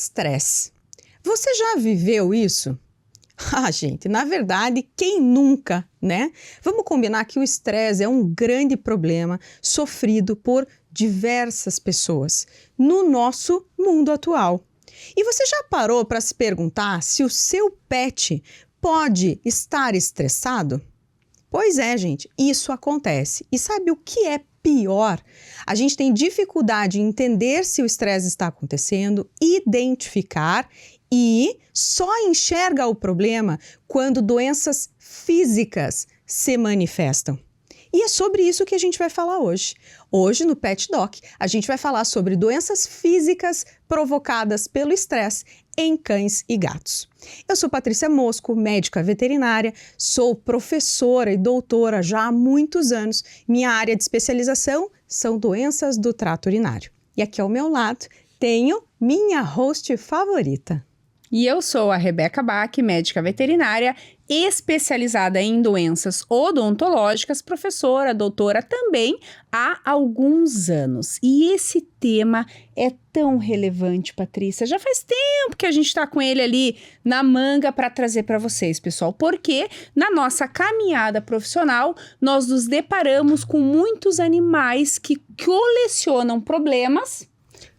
Estresse. Você já viveu isso? Ah, gente, na verdade, quem nunca, né? Vamos combinar que o estresse é um grande problema sofrido por diversas pessoas no nosso mundo atual. E você já parou para se perguntar se o seu pet pode estar estressado? Pois é, gente, isso acontece. E sabe o que é pior? A gente tem dificuldade em entender se o estresse está acontecendo, identificar e só enxerga o problema quando doenças físicas se manifestam. E é sobre isso que a gente vai falar hoje. Hoje, no Pet Doc, a gente vai falar sobre doenças físicas provocadas pelo estresse em cães e gatos. Eu sou Patrícia Mosco, médica veterinária, sou professora e doutora já há muitos anos. Minha área de especialização são doenças do trato urinário. E aqui ao meu lado tenho minha host favorita. E eu sou a Rebeca Bach, médica veterinária, especializada em doenças odontológicas, professora, doutora também há alguns anos. E esse tema é tão relevante, Patrícia. Já faz tempo que a gente está com ele ali na manga para trazer para vocês, pessoal. Porque na nossa caminhada profissional, nós nos deparamos com muitos animais que colecionam problemas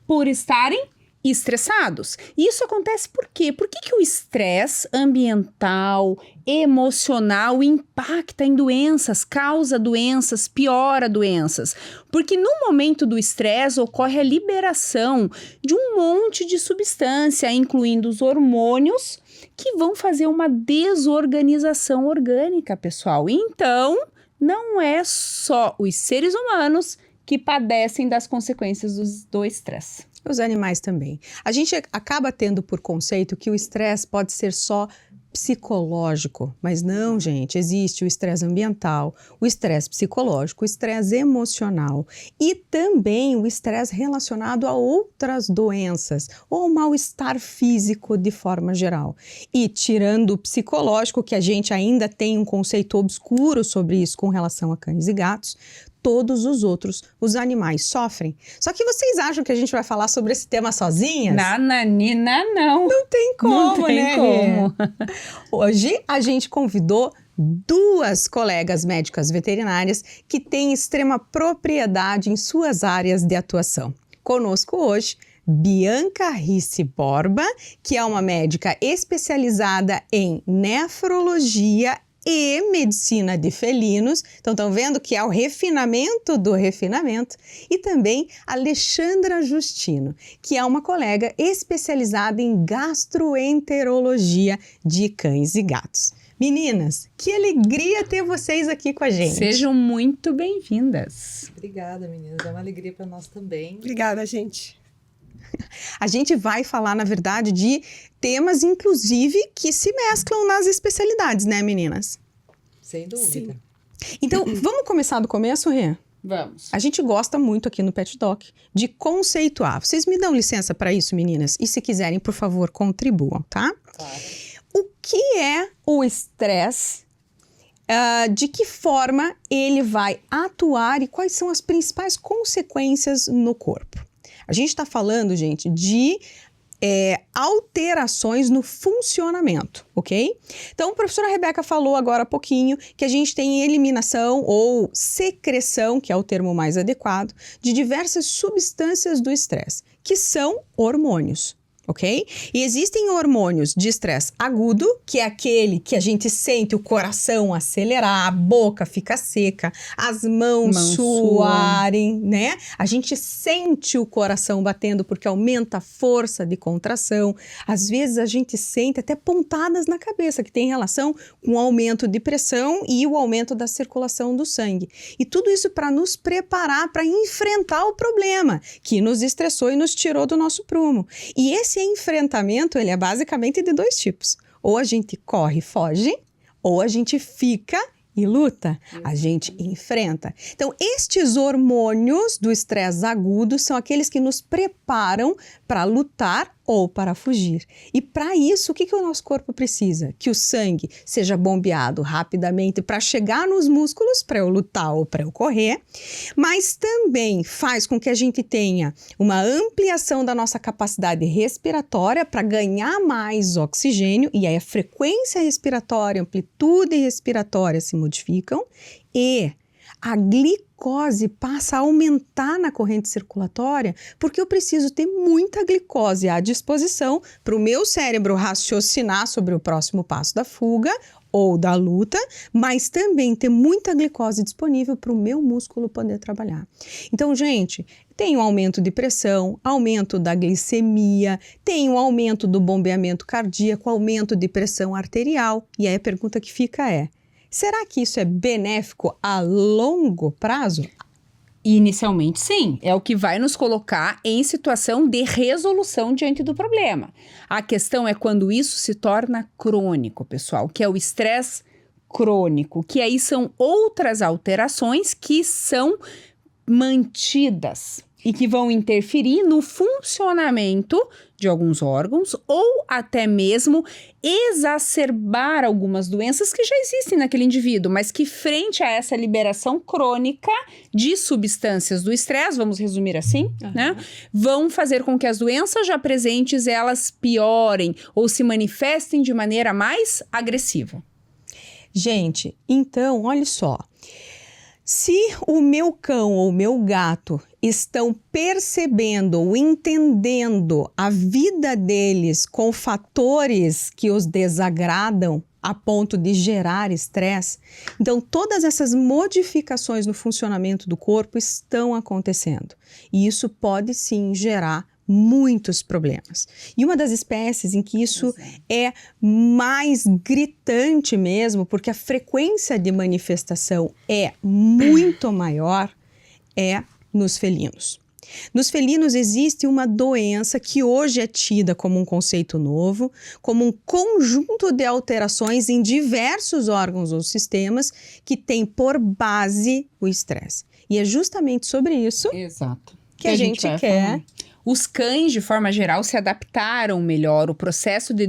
por estarem estressados. E isso acontece por quê? Por que o estresse ambiental, emocional impacta em doenças, causa doenças, piora doenças? Porque no momento do estresse ocorre a liberação de um monte de substância, incluindo os hormônios, que vão fazer uma desorganização orgânica, pessoal. Então, não é só os seres humanos que padecem das consequências do estresse. Os animais também. A gente acaba tendo por conceito que o estresse pode ser só psicológico, mas não, gente, existe o estresse ambiental, o estresse psicológico, o estresse emocional e também o estresse relacionado a outras doenças ou mal-estar físico de forma geral. E tirando o psicológico, que a gente ainda tem um conceito obscuro sobre isso com relação a cães e gatos, todos os outros, os animais sofrem. Só que vocês acham que a gente vai falar sobre esse tema sozinhas? Nananina, não. Não tem como, não tem né? como. Hoje a gente convidou duas colegas médicas veterinárias que têm extrema propriedade em suas áreas de atuação. Conosco hoje, Bianca Risse Borba, que é uma médica especializada em nefrologia e medicina de felinos. Então, estão vendo que é o refinamento do refinamento. E também Alexandra Justino, que é uma colega especializada em gastroenterologia de cães e gatos. Meninas, que alegria ter vocês aqui com a gente. Sejam muito bem-vindas. Obrigada, meninas. É uma alegria para nós também. Obrigada, gente. A gente vai falar, na verdade, de temas, inclusive, que se mesclam nas especialidades, né, meninas? Sem dúvida. Sim. Então, vamos começar do começo, Rê? Vamos. A gente gosta muito aqui no Pet Doc de conceituar. Vocês me dão licença para isso, meninas? E se quiserem, por favor, contribuam, tá? Claro. O que é o estresse? De que forma ele vai atuar e quais são as principais consequências no corpo? A gente está falando, gente, de alterações no funcionamento, ok? Então, a professora Rebeca falou agora há pouquinho que a gente tem eliminação ou secreção, que é o termo mais adequado, de diversas substâncias do estresse, que são hormônios. Ok? E existem hormônios de estresse agudo, que é aquele que a gente sente o coração acelerar, a boca fica seca, as mãos suarem, né? A gente sente o coração batendo porque aumenta a força de contração. Às vezes a gente sente até pontadas na cabeça, que tem relação com o aumento de pressão e o aumento da circulação do sangue. E tudo isso para nos preparar para enfrentar o problema que nos estressou e nos tirou do nosso prumo. E esse enfrentamento, ele é basicamente de dois tipos. Ou a gente corre e foge, ou a gente fica e luta. A gente enfrenta. Então, estes hormônios do estresse agudo são aqueles que nos preparam para lutar ou para fugir. E para isso, o que o nosso corpo precisa? Que o sangue seja bombeado rapidamente para chegar nos músculos, para eu lutar ou para eu correr, mas também faz com que a gente tenha uma ampliação da nossa capacidade respiratória para ganhar mais oxigênio, e aí a frequência respiratória, a amplitude respiratória se modificam, e a glicose passa a aumentar na corrente circulatória, porque eu preciso ter muita glicose à disposição para o meu cérebro raciocinar sobre o próximo passo da fuga ou da luta, mas também ter muita glicose disponível para o meu músculo poder trabalhar. Então, gente, tem um aumento de pressão, aumento da glicemia, tem um aumento do bombeamento cardíaco, aumento de pressão arterial. E aí a pergunta que fica é: será que isso é benéfico a longo prazo? Inicialmente, sim. É o que vai nos colocar em situação de resolução diante do problema. A questão é quando isso se torna crônico, pessoal, que é o estresse crônico, que aí são outras alterações que são mantidas e que vão interferir no funcionamento de alguns órgãos ou até mesmo exacerbar algumas doenças que já existem naquele indivíduo, mas que frente a essa liberação crônica de substâncias do estresse, vamos resumir assim, né, vão fazer com que as doenças já presentes, elas piorem ou se manifestem de maneira mais agressiva. Gente, então, olha só. Se o meu cão ou o meu gato estão percebendo ou entendendo a vida deles com fatores que os desagradam a ponto de gerar estresse, então todas essas modificações no funcionamento do corpo estão acontecendo. E isso pode sim gerar muitos problemas. E uma das espécies em que isso é mais gritante mesmo, porque a frequência de manifestação é muito maior, é nos felinos. Nos felinos existe uma doença que hoje é tida como um conceito novo, como um conjunto de alterações em diversos órgãos ou sistemas que tem por base o estresse. E é justamente sobre isso que a gente quer. Falar. Os cães, de forma geral, se adaptaram melhor. O processo de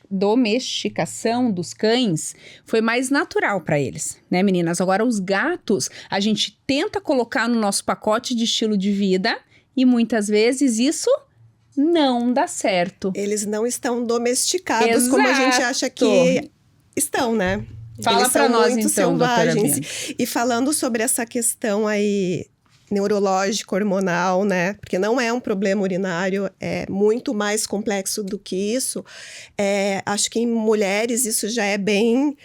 domesticação dos cães foi mais natural para eles, né, meninas? Agora, os gatos, a gente tenta colocar no nosso pacote de estilo de vida e muitas vezes isso não dá certo. Eles não estão domesticados como a gente acha que estão, né? Fala para nós, então, selvagens. E falando sobre essa questão aí neurológico, hormonal, né? Porque não é um problema urinário, é muito mais complexo do que isso. Acho que em mulheres isso já é bem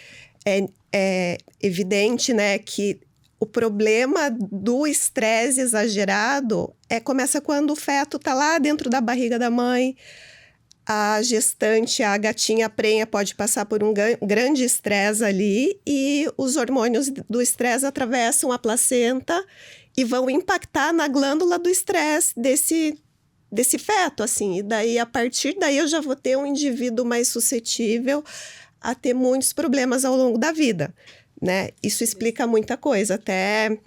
evidente, né? Que o problema do estresse exagerado começa quando o feto tá lá dentro da barriga da mãe. A gestante, a gatinha prenha pode passar por um grande estresse ali e os hormônios do estresse atravessam a placenta e vão impactar na glândula do estresse desse feto, assim. E daí, a partir daí, eu já vou ter um indivíduo mais suscetível a ter muitos problemas ao longo da vida, né? Isso explica muita coisa. Até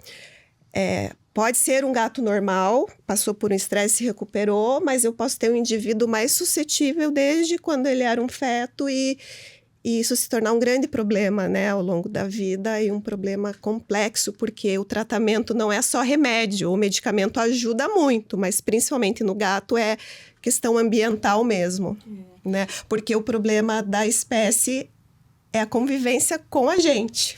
pode ser um gato normal, passou por um estresse e se recuperou, mas eu posso ter um indivíduo mais suscetível desde quando ele era um feto e isso se tornar um grande problema, né, ao longo da vida e um problema complexo, porque o tratamento não é só remédio, o medicamento ajuda muito, mas principalmente no gato é questão ambiental mesmo, né, porque o problema da espécie é a convivência com a gente.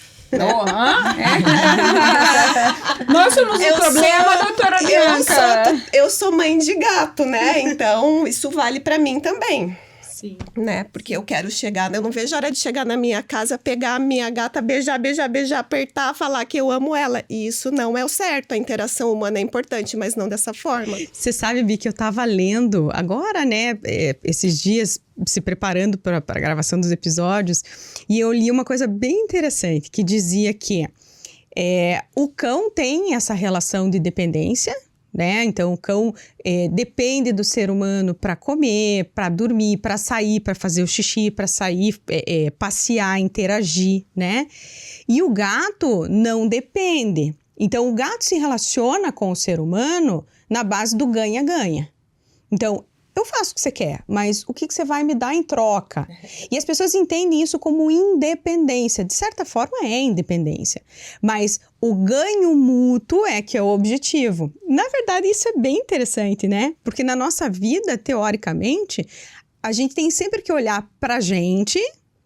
Nós somos um problema, doutora Bianca. Eu sou mãe de gato, né, então isso vale para mim também. Sim. Né? Porque eu quero chegar, eu não vejo a hora de chegar na minha casa, pegar a minha gata, beijar, apertar, falar que eu amo ela. E isso não é o certo. A interação humana é importante, mas não dessa forma. Você sabe, Bi, que eu tava lendo agora, né, esses dias, se preparando para a gravação dos episódios, e eu li uma coisa bem interessante, que dizia que o cão tem essa relação de dependência, né? Então, o cão depende do ser humano para comer, para dormir, para sair, para fazer o xixi, para sair, passear, interagir, né? E o gato não depende. Então, o gato se relaciona com o ser humano na base do ganha-ganha. Então, eu faço o que você quer, mas o que você vai me dar em troca? E as pessoas entendem isso como independência. De certa forma, é independência. Mas o ganho mútuo é que é o objetivo. Na verdade, isso é bem interessante, né? Porque na nossa vida, teoricamente, a gente tem sempre que olhar pra gente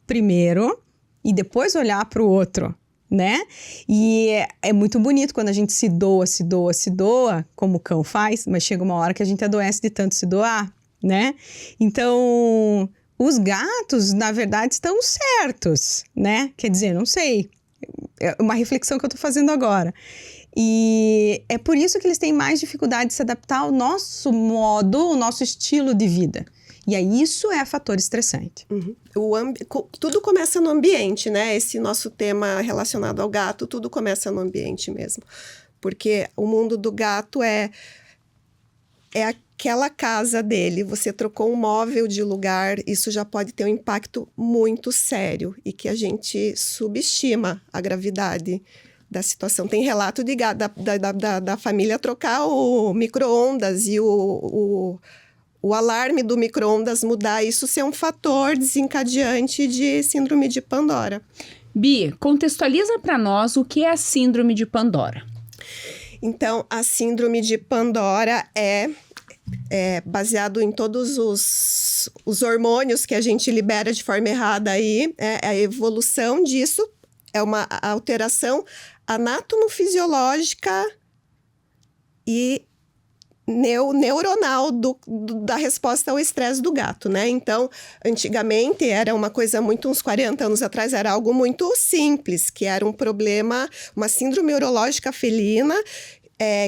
primeiro e depois olhar pro outro, né? E é muito bonito quando a gente se doa, como o cão faz, mas chega uma hora que a gente adoece de tanto se doar, né? Então, os gatos, na verdade, estão certos, né? Quer dizer, não sei, é uma reflexão que eu tô fazendo agora. E é por isso que eles têm mais dificuldade de se adaptar ao nosso modo, ao nosso estilo de vida. E aí isso é fator estressante. Tudo começa no ambiente, né? Esse nosso tema relacionado ao gato, tudo começa no ambiente mesmo. Porque o mundo do gato é aquela casa dele. Você trocou um móvel de lugar, isso já pode ter um impacto muito sério. E que a gente subestima a gravidade da situação. Tem relato da família trocar o micro-ondas e o alarme do micro-ondas mudar, isso ser um fator desencadeante de síndrome de Pandora. Bi, contextualiza para nós o que é a síndrome de Pandora. Então, a síndrome de Pandora é baseado em todos os hormônios que a gente libera de forma errada aí. A evolução disso é uma alteração anatomofisiológica e neuronal da resposta ao estresse do gato, né? Então, antigamente era uma coisa uns 40 anos atrás, era algo muito simples, que era um problema, uma síndrome urológica felina,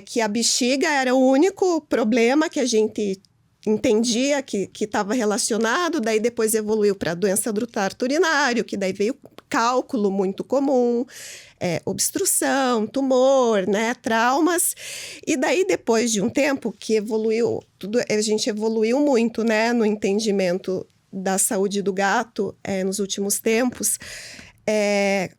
que a bexiga era o único problema que a gente entendia que estava relacionado, daí depois evoluiu para a doença do trato urinário, que daí veio cálculo muito comum, obstrução, tumor, né, traumas. E daí, depois de um tempo que evoluiu, a gente evoluiu muito, né, no entendimento da saúde do gato nos últimos tempos,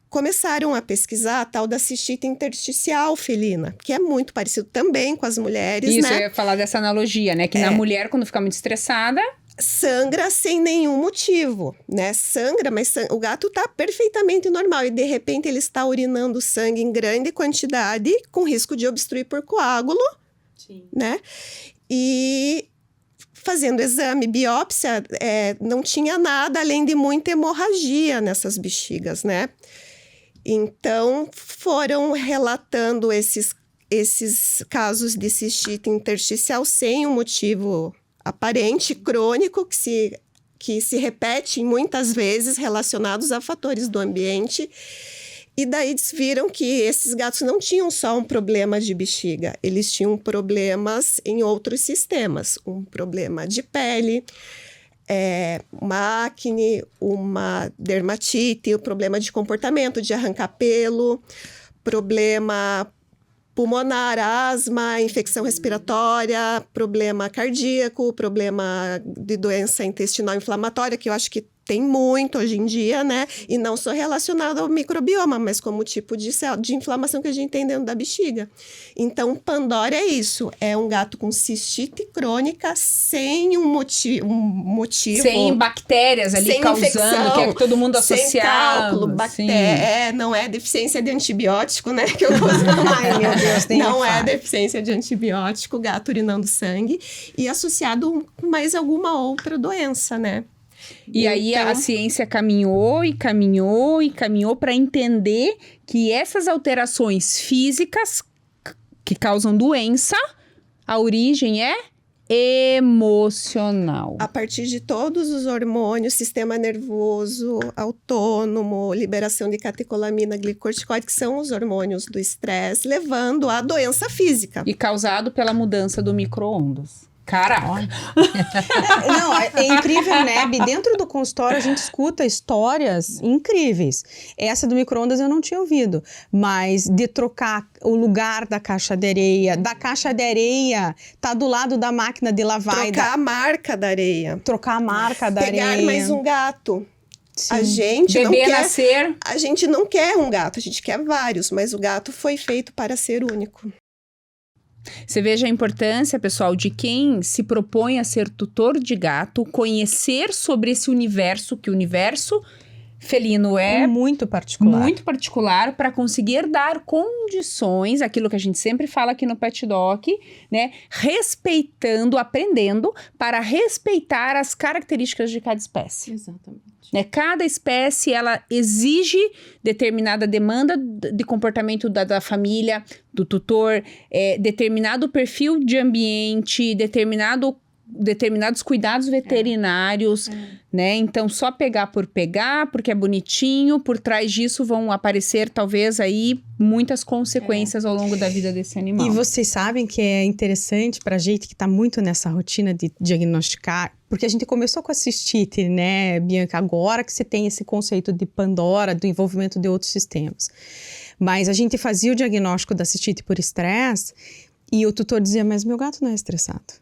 começaram a pesquisar a tal da cistite intersticial felina, que é muito parecido também com as mulheres, Isso, né? eu ia falar dessa analogia, né? Que na mulher, quando fica muito estressada... sangra sem nenhum motivo, né? Sangra, mas o gato tá perfeitamente normal e de repente ele está urinando sangue em grande quantidade com risco de obstruir por coágulo, né? E fazendo exame, biópsia, não tinha nada além de muita hemorragia nessas bexigas, né? Então, foram relatando esses casos de cistite intersticial sem um motivo aparente, crônico, que se repete muitas vezes relacionados a fatores do ambiente. E daí eles viram que esses gatos não tinham só um problema de bexiga, eles tinham problemas em outros sistemas. Um problema de pele, uma acne, uma dermatite, o problema de comportamento, de arrancar pelo, problema pulmonar, asma, infecção respiratória, problema cardíaco, problema de doença intestinal inflamatória, que eu acho que tem muito hoje em dia, né? E não só relacionado ao microbioma, mas como tipo de inflamação que a gente tem dentro da bexiga. Então, Pandora é isso. É um gato com cistite crônica sem um motivo. Sem bactérias ali sem causando, infecção, que é que todo mundo associava. Sem cálculo, bactéria. Não é deficiência de antibiótico, né? Que eu gosto. Ai, meu Deus, não é deficiência de antibiótico, gato urinando sangue. E associado com mais alguma outra doença, né? E aí a ciência caminhou para entender que essas alterações físicas que causam doença, a origem é emocional. A partir de todos os hormônios, sistema nervoso autônomo, liberação de catecolamina, glicorticoide, que são os hormônios do estresse, levando à doença física. E causado pela mudança do micro-ondas. Caraca! Não, é incrível, né, Bi? Dentro do consultório a gente escuta histórias incríveis. Essa do micro-ondas eu não tinha ouvido, mas de trocar o lugar da caixa de areia, tá do lado da máquina de lavar. Trocar a marca da areia. Trocar a marca da areia. Pegar mais um gato. Sim. A gente Bebê nascer. A gente não quer um gato, a gente quer vários, mas o gato foi feito para ser único. Você veja a importância, pessoal, de quem se propõe a ser tutor de gato, conhecer sobre esse universo, que o universo felino é muito particular. muito particular, para conseguir dar condições, aquilo que a gente sempre fala aqui no Pet Doc, né? Respeitando, aprendendo para respeitar as características de cada espécie. Exatamente. Né? Cada espécie, ela exige determinada demanda de comportamento da família, do tutor, determinado perfil de ambiente, determinados cuidados veterinários, né? Então, só pegar por pegar, porque é bonitinho, por trás disso vão aparecer, talvez, aí, muitas consequências ao longo da vida desse animal. E vocês sabem que é interessante pra gente que tá muito nessa rotina de diagnosticar, porque a gente começou com a cistite, né, Bianca? Agora que você tem esse conceito de Pandora, do envolvimento de outros sistemas. Mas a gente fazia o diagnóstico da cistite por estresse e o tutor dizia, mas meu gato não é estressado.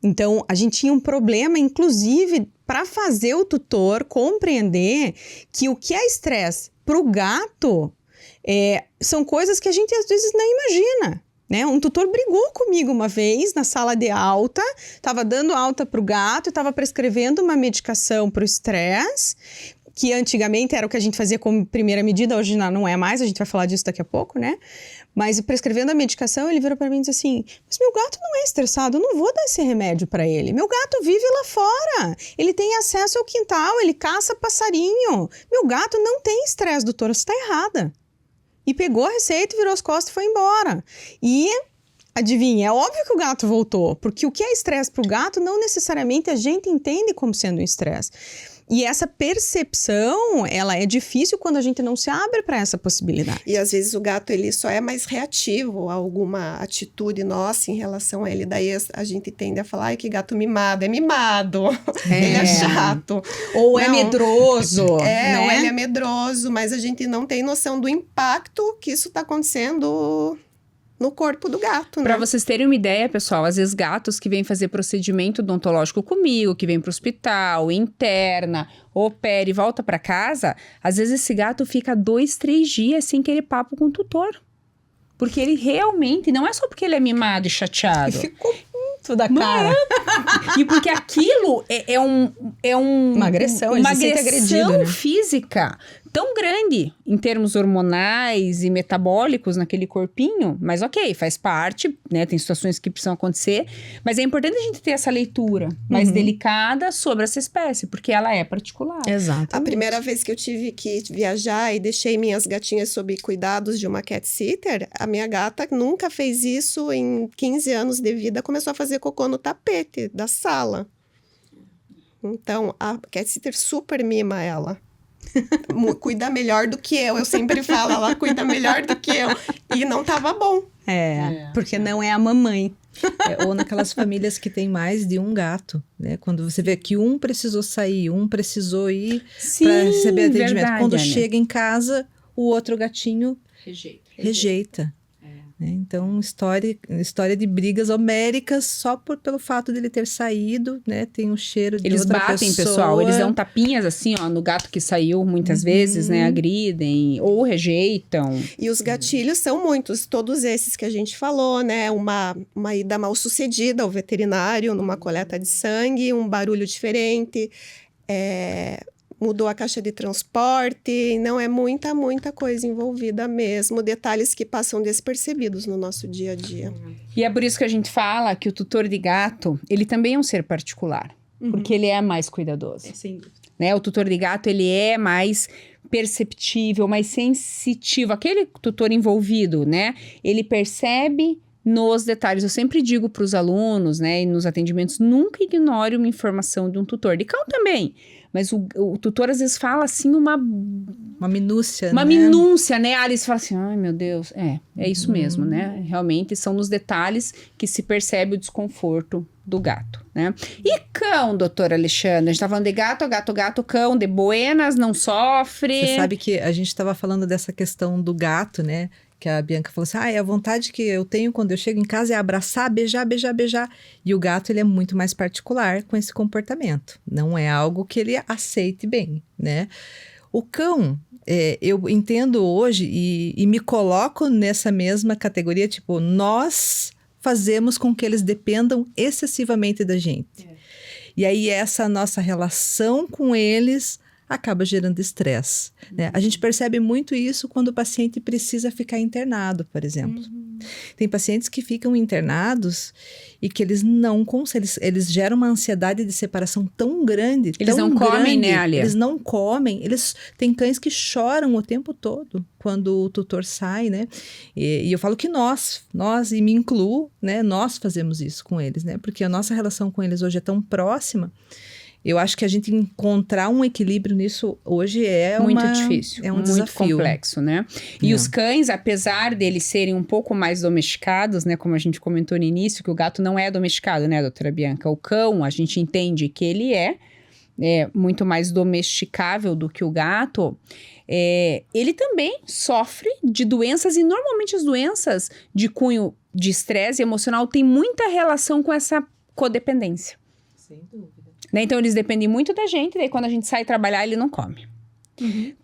Então, a gente tinha um problema, inclusive, para fazer o tutor compreender que o que é estresse para o gato são coisas que a gente às vezes não imagina. Né? Um tutor brigou comigo uma vez na sala de alta, estava dando alta para o gato, estava prescrevendo uma medicação para o estresse, que antigamente era o que a gente fazia como primeira medida, hoje não é mais, a gente vai falar disso daqui a pouco, né? Mas prescrevendo a medicação, ele virou para mim e disse assim, mas meu gato não é estressado, eu não vou dar esse remédio para ele. Meu gato vive lá fora, ele tem acesso ao quintal, ele caça passarinho. Meu gato não tem estresse, doutora, você está errada. E pegou a receita, virou as costas e foi embora. E adivinha, é óbvio que o gato voltou, porque o que é estresse para o gato não necessariamente a gente entende como sendo um estresse. E essa percepção, ela é difícil quando a gente não se abre para essa possibilidade. E às vezes o gato, ele só é mais reativo a alguma atitude nossa em relação a ele. Daí a gente tende a falar, ai, que gato mimado. É mimado, ele é chato. Ou é medroso. Né? Ou ele é né? medroso, mas a gente não tem noção do impacto que isso está acontecendo no corpo do gato, né? Para vocês terem uma ideia, pessoal, às vezes gatos que vêm fazer procedimento odontológico comigo, que vêm para o hospital, interna, opera e volta para casa, às vezes esse gato fica 2, 3 dias sem querer papo com o tutor. Porque ele realmente, não é só porque ele é mimado e chateado. Ficou muito da cara. E porque aquilo é Uma agressão, ele uma se sente agressão agredido, né? física tão grande em termos hormonais e metabólicos naquele corpinho, mas ok, faz parte, né? Tem situações que precisam acontecer, mas é importante a gente ter essa leitura mais delicada sobre essa espécie, porque ela é particular. Exato. A primeira vez que eu tive que viajar e deixei minhas gatinhas sob cuidados de uma cat sitter, a minha gata nunca fez isso em 15 anos de vida, começou a fazer cocô no tapete da sala. Então, a cat sitter super mima ela. Cuida melhor do que eu sempre falo, ela cuida melhor do que eu. E não tava bom. Porque não é a mamãe. Ou naquelas famílias que tem mais de um gato, né? Quando você vê que um precisou sair, um precisou ir para receber atendimento. Verdade, Quando Ana. chega em casa, o outro gatinho rejeita. Né? Então, história de brigas homéricas só pelo fato dele ter saído, né? Tem um cheiro de Eles outra batem, pessoa. pessoal, eles dão tapinhas assim, ó, no gato que saiu muitas vezes, né? Agridem ou rejeitam. E os gatilhos são muitos, todos esses que a gente falou, né? Uma ida mal sucedida ao veterinário, numa coleta de sangue, um barulho diferente, mudou a caixa de transporte, não é muita coisa envolvida mesmo, detalhes que passam despercebidos no nosso dia a dia. E é por isso que a gente fala que o tutor de gato, ele também é um ser particular, porque ele é mais cuidadoso. Sem dúvida. Né? O tutor de gato, ele é mais perceptível, mais sensitivo. Aquele tutor envolvido, né? Ele percebe nos detalhes. Eu sempre digo para os alunos, né, e nos atendimentos, nunca ignore uma informação de um tutor. De cão também. Mas o tutor, às vezes, fala, assim, uma minúcia, uma né? minúcia, né? A Alice fala assim, ai, meu Deus. É isso mesmo, né? Realmente, são nos detalhes que se percebe o desconforto do gato, né? E cão, doutora Alexandra? A gente tá falando de gato, cão, de buenas, não sofre. Você sabe que a gente estava falando dessa questão do gato, né? Que a Bianca falou assim, a vontade que eu tenho quando eu chego em casa é abraçar, beijar. E o gato, ele é muito mais particular com esse comportamento. Não é algo que ele aceite bem, né? O cão, eu entendo hoje e me coloco nessa mesma categoria, tipo, nós fazemos com que eles dependam excessivamente da gente. E aí essa nossa relação com eles acaba gerando estresse, né? A gente percebe muito isso quando o paciente precisa ficar internado, por exemplo. Tem pacientes que ficam internados e que eles não conseguem, eles geram uma ansiedade de separação tão grande, Eles tão não comem, grande, né, Alia? Eles não comem, tem cães que choram o tempo todo quando o tutor sai, né? E eu falo que nós, e me incluo, né? Nós fazemos isso com eles, né? Porque a nossa relação com eles hoje é tão próxima. Eu acho que a gente encontrar um equilíbrio nisso hoje é muito difícil, é um muito desafio. complexo, né? E os cães, apesar deles serem um pouco mais domesticados, né? Como a gente comentou no início, que o gato não é domesticado, né, doutora Bianca? O cão, a gente entende que ele é muito mais domesticável do que o gato. Ele também sofre de doenças, e normalmente as doenças de cunho de estresse emocional têm muita relação com essa codependência. Sem dúvida. Né? Então, eles dependem muito da gente, daí quando a gente sai trabalhar, ele não come.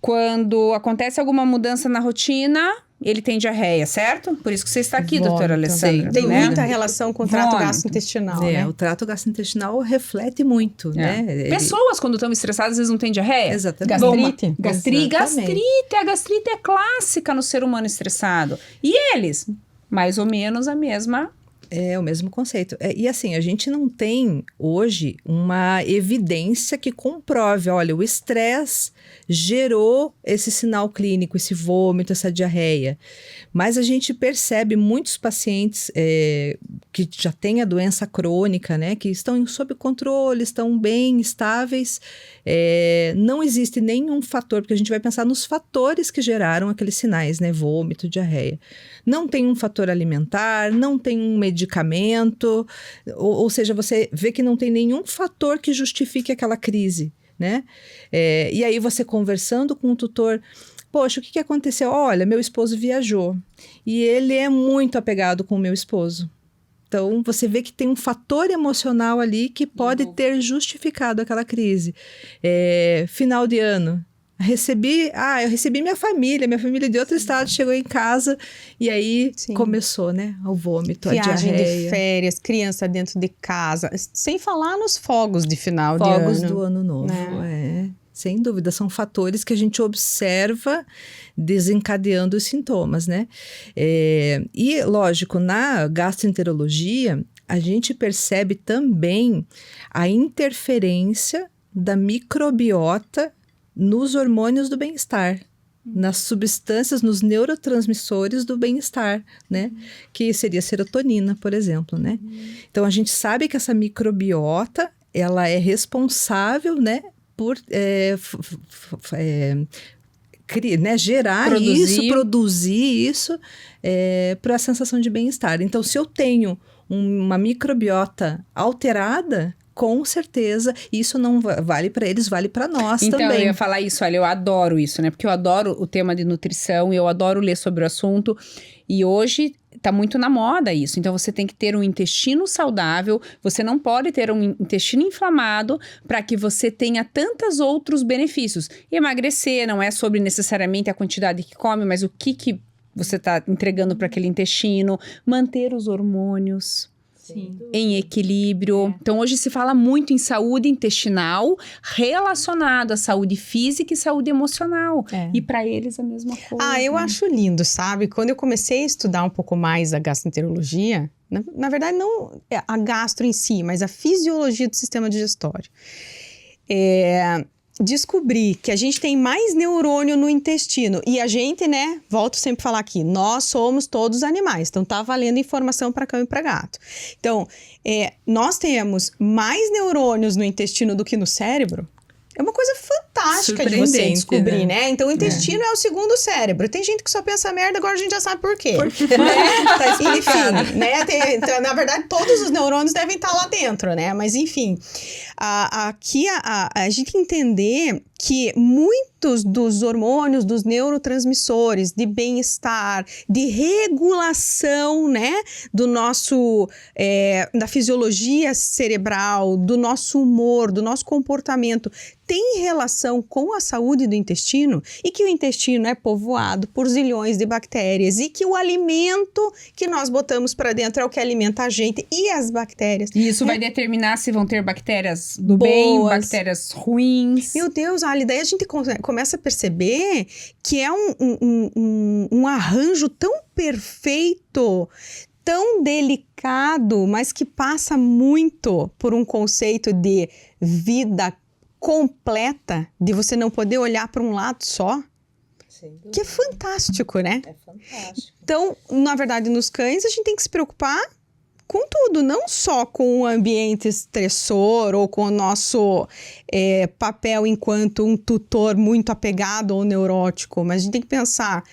Quando acontece alguma mudança na rotina, ele tem diarreia, certo? Por isso que você está aqui, doutora Alessandra. Tem né? muita relação com o trato Vômito. gastrointestinal, né? O trato gastrointestinal reflete muito, né? Pessoas, quando estão estressadas, às vezes não têm diarreia. Exatamente. Gastrite? Gastrite. A gastrite é clássica no ser humano estressado. E eles? Mais ou menos a mesma. É o mesmo conceito. E assim, a gente não tem hoje uma evidência que comprove, olha, o estresse gerou esse sinal clínico, esse vômito, essa diarreia. Mas a gente percebe muitos pacientes que já têm a doença crônica, né, que estão sob controle, estão bem estáveis. Não existe nenhum fator, porque a gente vai pensar nos fatores que geraram aqueles sinais, né, vômito, diarreia. Não tem um fator alimentar, não tem um medicamento, ou seja, você vê que não tem nenhum fator que justifique aquela crise, né? E aí você conversando com o tutor, poxa, o que aconteceu? Olha, meu esposo viajou e ele é muito apegado com o meu esposo. Então, você vê que tem um fator emocional ali que pode ter justificado aquela crise. Final de ano. Eu recebi minha família de outro estado chegou em casa e aí começou, né, o vômito, Viagem a diarreia. de férias, criança dentro de casa, sem falar nos fogos de final de ano. Fogos do ano novo, sem dúvida, são fatores que a gente observa desencadeando os sintomas, né? E, lógico, na gastroenterologia, a gente percebe também a interferência da microbiota nos hormônios do bem-estar, nas substâncias, nos neurotransmissores do bem-estar, né? Que seria a serotonina, por exemplo, né? Então, a gente sabe que essa microbiota, ela é responsável, né? Por gerar produzir isso para a sensação de bem-estar. Então, se eu tenho uma microbiota alterada, com certeza, isso não vale para eles, vale para nós também. Então, eu ia falar isso, olha, eu adoro isso, né? Porque eu adoro o tema de nutrição e eu adoro ler sobre o assunto. E hoje tá muito na moda isso. Então, você tem que ter um intestino saudável, você não pode ter um intestino inflamado para que você tenha tantos outros benefícios. Emagrecer não é sobre necessariamente a quantidade que come, mas o que você tá entregando para aquele intestino. Manter os hormônios em equilíbrio. Então, hoje se fala muito em saúde intestinal relacionado à saúde física e saúde emocional. E para eles a mesma coisa. Eu acho lindo, sabe? Quando eu comecei a estudar um pouco mais a gastroenterologia, na verdade não a gastro em si, mas a fisiologia do sistema digestório. Descobri que a gente tem mais neurônio no intestino. E a gente, né, volto sempre a falar aqui, nós somos todos animais. Então, tá valendo informação para cão e para gato. Então, nós temos mais neurônios no intestino do que no cérebro. É uma coisa fantástica de você descobrir, né? Então, o intestino é o segundo cérebro. Tem gente que só pensa merda, agora a gente já sabe por quê. Tá explicado. Enfim, né? Na verdade, todos os neurônios devem estar lá dentro, né? Mas, enfim. Aqui a gente entender que muitos dos hormônios, dos neurotransmissores, de bem-estar, de regulação, né, do nosso, da fisiologia cerebral, do nosso humor, do nosso comportamento, tem relação com a saúde do intestino e que o intestino é povoado por zilhões de bactérias e que o alimento que nós botamos para dentro é o que alimenta a gente e as bactérias. E isso vai determinar se vão ter bactérias do bem, bactérias ruins. Meu Deus, Ali, daí a gente começa a perceber que é um arranjo tão perfeito, tão delicado, mas que passa muito por um conceito de vida completa, de você não poder olhar para um lado só, que é fantástico, né? É fantástico. Então, na verdade, nos cães a gente tem que se preocupar com tudo, não só com o ambiente estressor ou com o nosso papel enquanto um tutor muito apegado ou neurótico, mas a gente tem que pensar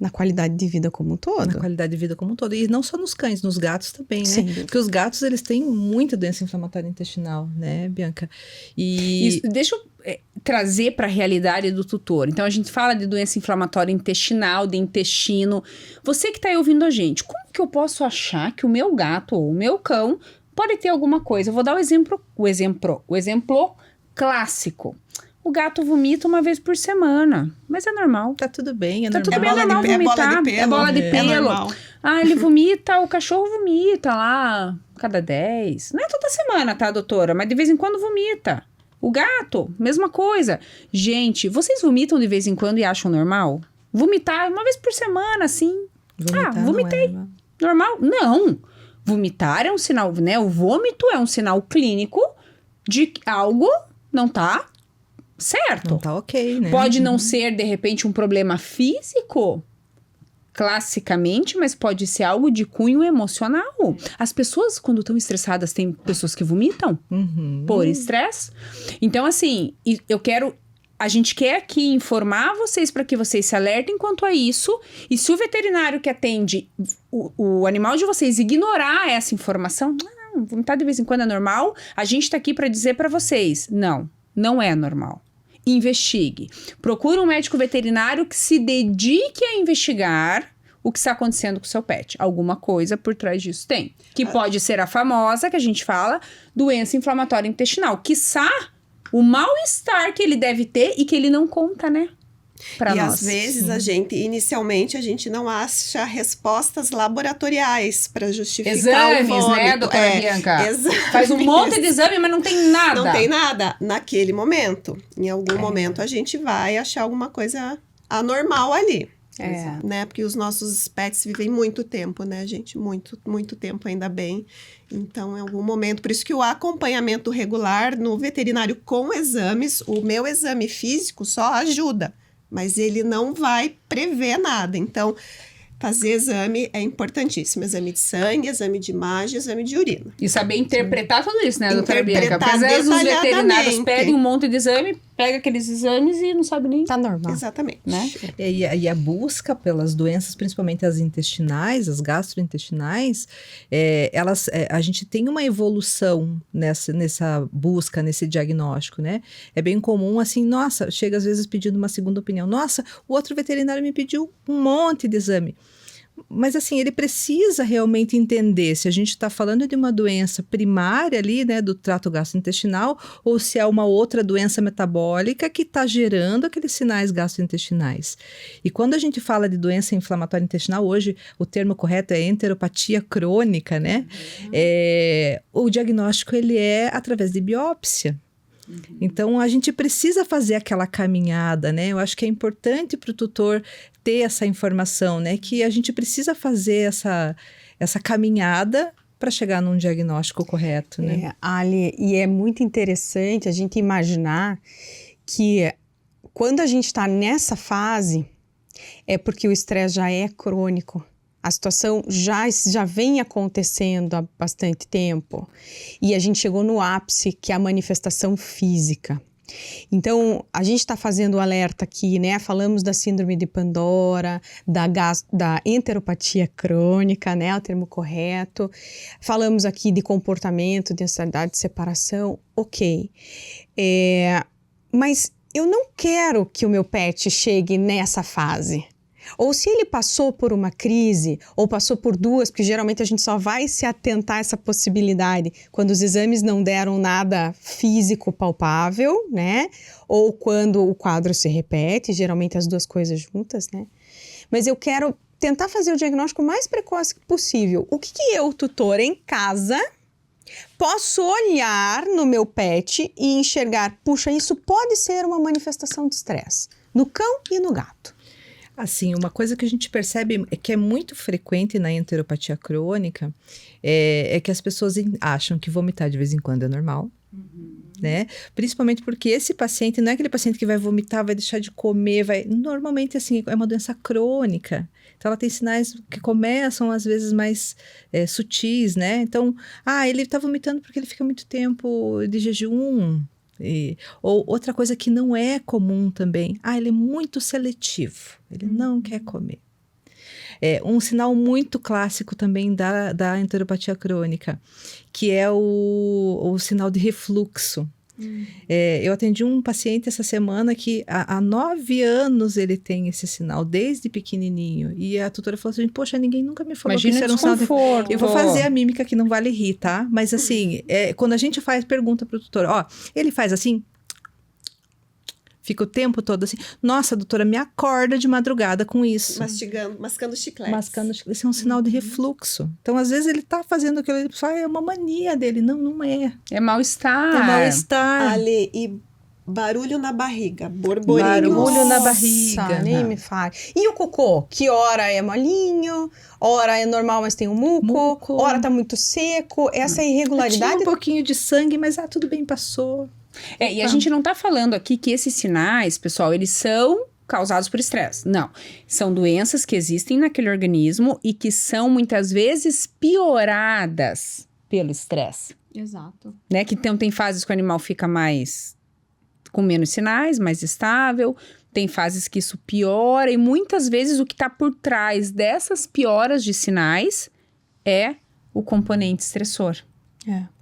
na qualidade de vida como um todo. Na qualidade de vida como um todo. E não só nos cães, nos gatos também, né? Sim. Porque os gatos, eles têm muita doença inflamatória intestinal, né, Bianca? Isso, deixa eu trazer para a realidade do tutor. Então, a gente fala de doença inflamatória intestinal, de intestino. Você que está aí ouvindo a gente, como que eu posso achar que o meu gato ou o meu cão pode ter alguma coisa? Eu vou dar o exemplo clássico. O gato vomita uma vez por semana, mas é normal. Tá tudo bem, Tá normal. tudo bem, é normal vomitar. É bola de pelo. normal. Ele vomita, o cachorro vomita lá, cada 10. Não é toda semana, tá, doutora? Mas de vez em quando vomita. O gato, mesma coisa. Gente, vocês vomitam de vez em quando e acham normal? Vomitar uma vez por semana, assim. Vomitei. Normal? Não. Vomitar é um sinal, né? O vômito é um sinal clínico de que algo não tá certo. Não tá ok, né? Pode não ser, de repente, um problema físico, classicamente, mas pode ser algo de cunho emocional. As pessoas, quando estão estressadas, tem pessoas que vomitam por estresse. Então, assim, a gente quer aqui informar vocês para que vocês se alertem quanto a isso. E se o veterinário que atende o animal de vocês ignorar essa informação, não, vomitar de vez em quando é normal, a gente tá aqui para dizer para vocês, não é normal. Investigue. Procure um médico veterinário que se dedique a investigar o que está acontecendo com o seu pet. Alguma coisa por trás disso tem. Que pode ser a famosa, que a gente fala, doença inflamatória intestinal. Quiçá o mal-estar que ele deve ter e que ele não conta, né? Pra nós. Às vezes inicialmente a gente não acha respostas laboratoriais para justificar exames, o vômito. né, doutora Bianca? Exames. Faz um monte de exame, mas não tem nada. Não tem nada naquele momento. Em algum momento a gente vai achar alguma coisa anormal ali. Né? Porque os nossos pets vivem muito tempo, né, gente? Muito, muito tempo, ainda bem. Então, em algum momento... Por isso que o acompanhamento regular no veterinário com exames, o meu exame físico só ajuda, mas ele não vai prever nada. Então, fazer exame é importantíssimo. Exame de sangue, exame de imagem, exame de urina. E saber interpretar tudo isso, né, doutora Bianca? Porque às vezes os detalhadamente. veterinários pedem um monte de exame, pega aqueles exames e não sabe nem... Tá normal. Exatamente. Né? E a busca pelas doenças, principalmente as intestinais, as gastrointestinais, a gente tem uma evolução nessa busca, nesse diagnóstico, né? É bem comum, assim, nossa, chega às vezes pedindo uma segunda opinião. Nossa, o outro veterinário me pediu um monte de exame. Mas assim, ele precisa realmente entender se a gente está falando de uma doença primária ali, né, do trato gastrointestinal, ou se é uma outra doença metabólica que está gerando aqueles sinais gastrointestinais. E quando a gente fala de doença inflamatória intestinal, hoje o termo correto é enteropatia crônica, né? O diagnóstico ele é através de biópsia. Então, a gente precisa fazer aquela caminhada, né? Eu acho que é importante para o tutor ter essa informação, né? Que a gente precisa fazer essa caminhada para chegar num diagnóstico correto, né? Ali, e é muito interessante a gente imaginar que quando a gente está nessa fase, é porque o estresse já é crônico. A situação já vem acontecendo há bastante tempo. E a gente chegou no ápice, que é a manifestação física. Então, a gente está fazendo o alerta aqui, né? Falamos da síndrome de Pandora, da enteropatia crônica, né? O termo correto. Falamos aqui de comportamento, de ansiedade de separação, ok. Mas eu não quero que o meu pet chegue nessa fase. Ou se ele passou por uma crise, ou passou por duas, porque geralmente a gente só vai se atentar a essa possibilidade quando os exames não deram nada físico palpável, né? Ou quando o quadro se repete, geralmente as duas coisas juntas, né? Mas eu quero tentar fazer o diagnóstico mais precoce possível. O que eu, tutor, em casa, posso olhar no meu pet e enxergar, puxa, isso pode ser uma manifestação de estresse no cão e no gato. Assim, uma coisa que a gente percebe que é muito frequente na enteropatia crônica é que as pessoas acham que vomitar de vez em quando é normal, né? Principalmente porque esse paciente não é aquele paciente que vai vomitar, vai deixar de comer, normalmente, assim, é uma doença crônica. Então, ela tem sinais que começam, às vezes, mais sutis, né? Então, ele tá vomitando porque ele fica muito tempo de jejum. Ou outra coisa que não é comum também, ele é muito seletivo, ele não quer comer. Um sinal muito clássico também da enteropatia crônica, que é o sinal de refluxo. Eu atendi um paciente essa semana que há 9 anos ele tem esse sinal, desde pequenininho. E a tutora falou assim, poxa, ninguém nunca me falou que isso era um sinal de... Eu vou fazer a mímica que não vale rir, tá? Mas assim, quando a gente pergunta pro tutor, ele faz assim... Fica o tempo todo assim, nossa, doutora, me acorda de madrugada com isso. Mascando chiclete. Isso é um sinal de refluxo. Então, às vezes, ele tá fazendo aquilo, ele só é uma mania dele. Não é. É mal-estar. É mal-estar. Ale, e barulho na barriga, borborinho. Barulho na barriga. Nem me fale. E o cocô? Que hora é molinho, hora é normal, mas tem um muco, hora tá muito seco. Essa irregularidade... Tinha um pouquinho de sangue, mas tudo bem, passou. E a gente não tá falando aqui que esses sinais, pessoal, eles são causados por estresse. Não. São doenças que existem naquele organismo e que são muitas vezes pioradas pelo estresse. Exato. Né? Que então tem fases que o animal fica com menos sinais, mais estável. Tem fases que isso piora e muitas vezes o que tá por trás dessas pioras de sinais é o componente estressor.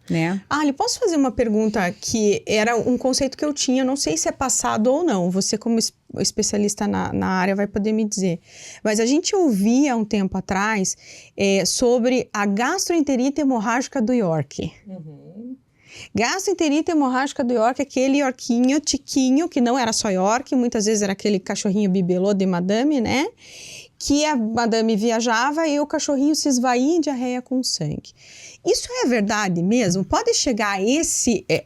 Né? Ali, posso fazer uma pergunta que era um conceito que eu tinha, não sei se é passado ou não, você como especialista na área vai poder me dizer, mas a gente ouvia há um tempo atrás sobre a gastroenterite hemorrágica do York. Gastroenterite hemorrágica do York, aquele Yorkinho, tiquinho, que não era só York, muitas vezes era aquele cachorrinho bibelô de madame, né? Que a madame viajava e o cachorrinho se esvaía em diarreia com sangue. Isso é verdade mesmo? Pode chegar a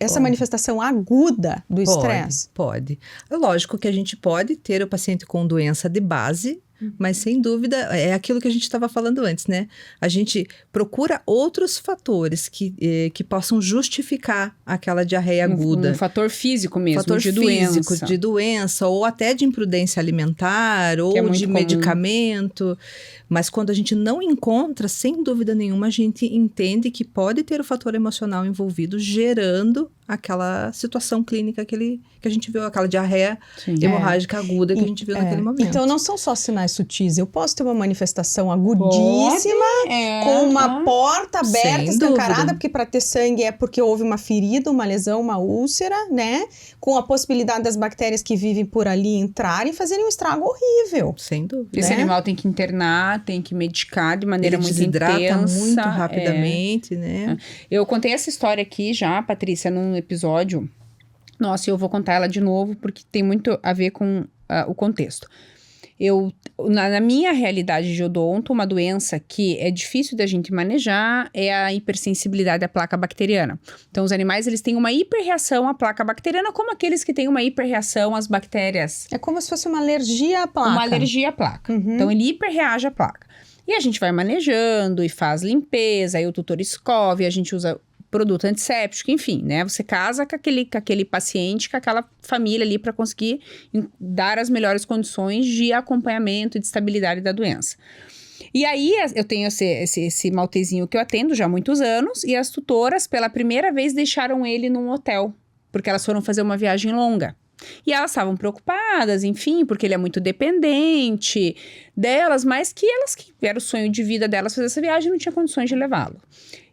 essa manifestação aguda do estresse? Pode. É lógico que a gente pode ter o paciente com doença de base, mas sem dúvida é aquilo que a gente estava falando antes, né? A gente procura outros fatores que possam justificar aquela diarreia aguda. Um fator físico mesmo, fator de físico, doença. de doença, ou até de imprudência alimentar, ou de medicamento. Mas quando a gente não encontra, sem dúvida nenhuma, a gente entende que pode ter o fator emocional envolvido, gerando aquela situação clínica que a gente viu, aquela diarreia hemorrágica aguda que a gente viu naquele momento. Então, não são só sinais sutis. Eu posso ter uma manifestação agudíssima, com uma porta aberta, escancarada, porque para ter sangue é porque houve uma ferida, uma lesão, uma úlcera, né? Com a possibilidade das bactérias que vivem por ali entrarem e fazerem um estrago horrível. Sem dúvida. Esse animal tem que internar, tem que medicar de maneira muito desidrata intensa. muito rapidamente, né? Eu contei essa história aqui já, Patrícia, num episódio. Nossa, eu vou contar ela de novo, porque tem muito a ver com o contexto. Na minha realidade de odonto, uma doença que é difícil da gente manejar é a hipersensibilidade à placa bacteriana. Então, os animais, eles têm uma hiperreação à placa bacteriana, como aqueles que têm uma hiperreação às bactérias. É como se fosse uma alergia à placa. Uma alergia à placa. Então, ele hiperreage à placa. E a gente vai manejando e faz limpeza, aí o tutor escova, e a gente usa produto antisséptico, enfim, né? Você casa com aquele paciente, com aquela família ali para conseguir dar as melhores condições de acompanhamento e de estabilidade da doença. E aí, eu tenho esse maltezinho que eu atendo já há muitos anos, e as tutoras, pela primeira vez, deixaram ele num hotel. porque elas foram fazer uma viagem longa. E elas estavam preocupadas, enfim, porque ele é muito dependente delas, mas que elas, que era o sonho de vida delas fazer essa viagem, não tinha condições de levá-lo.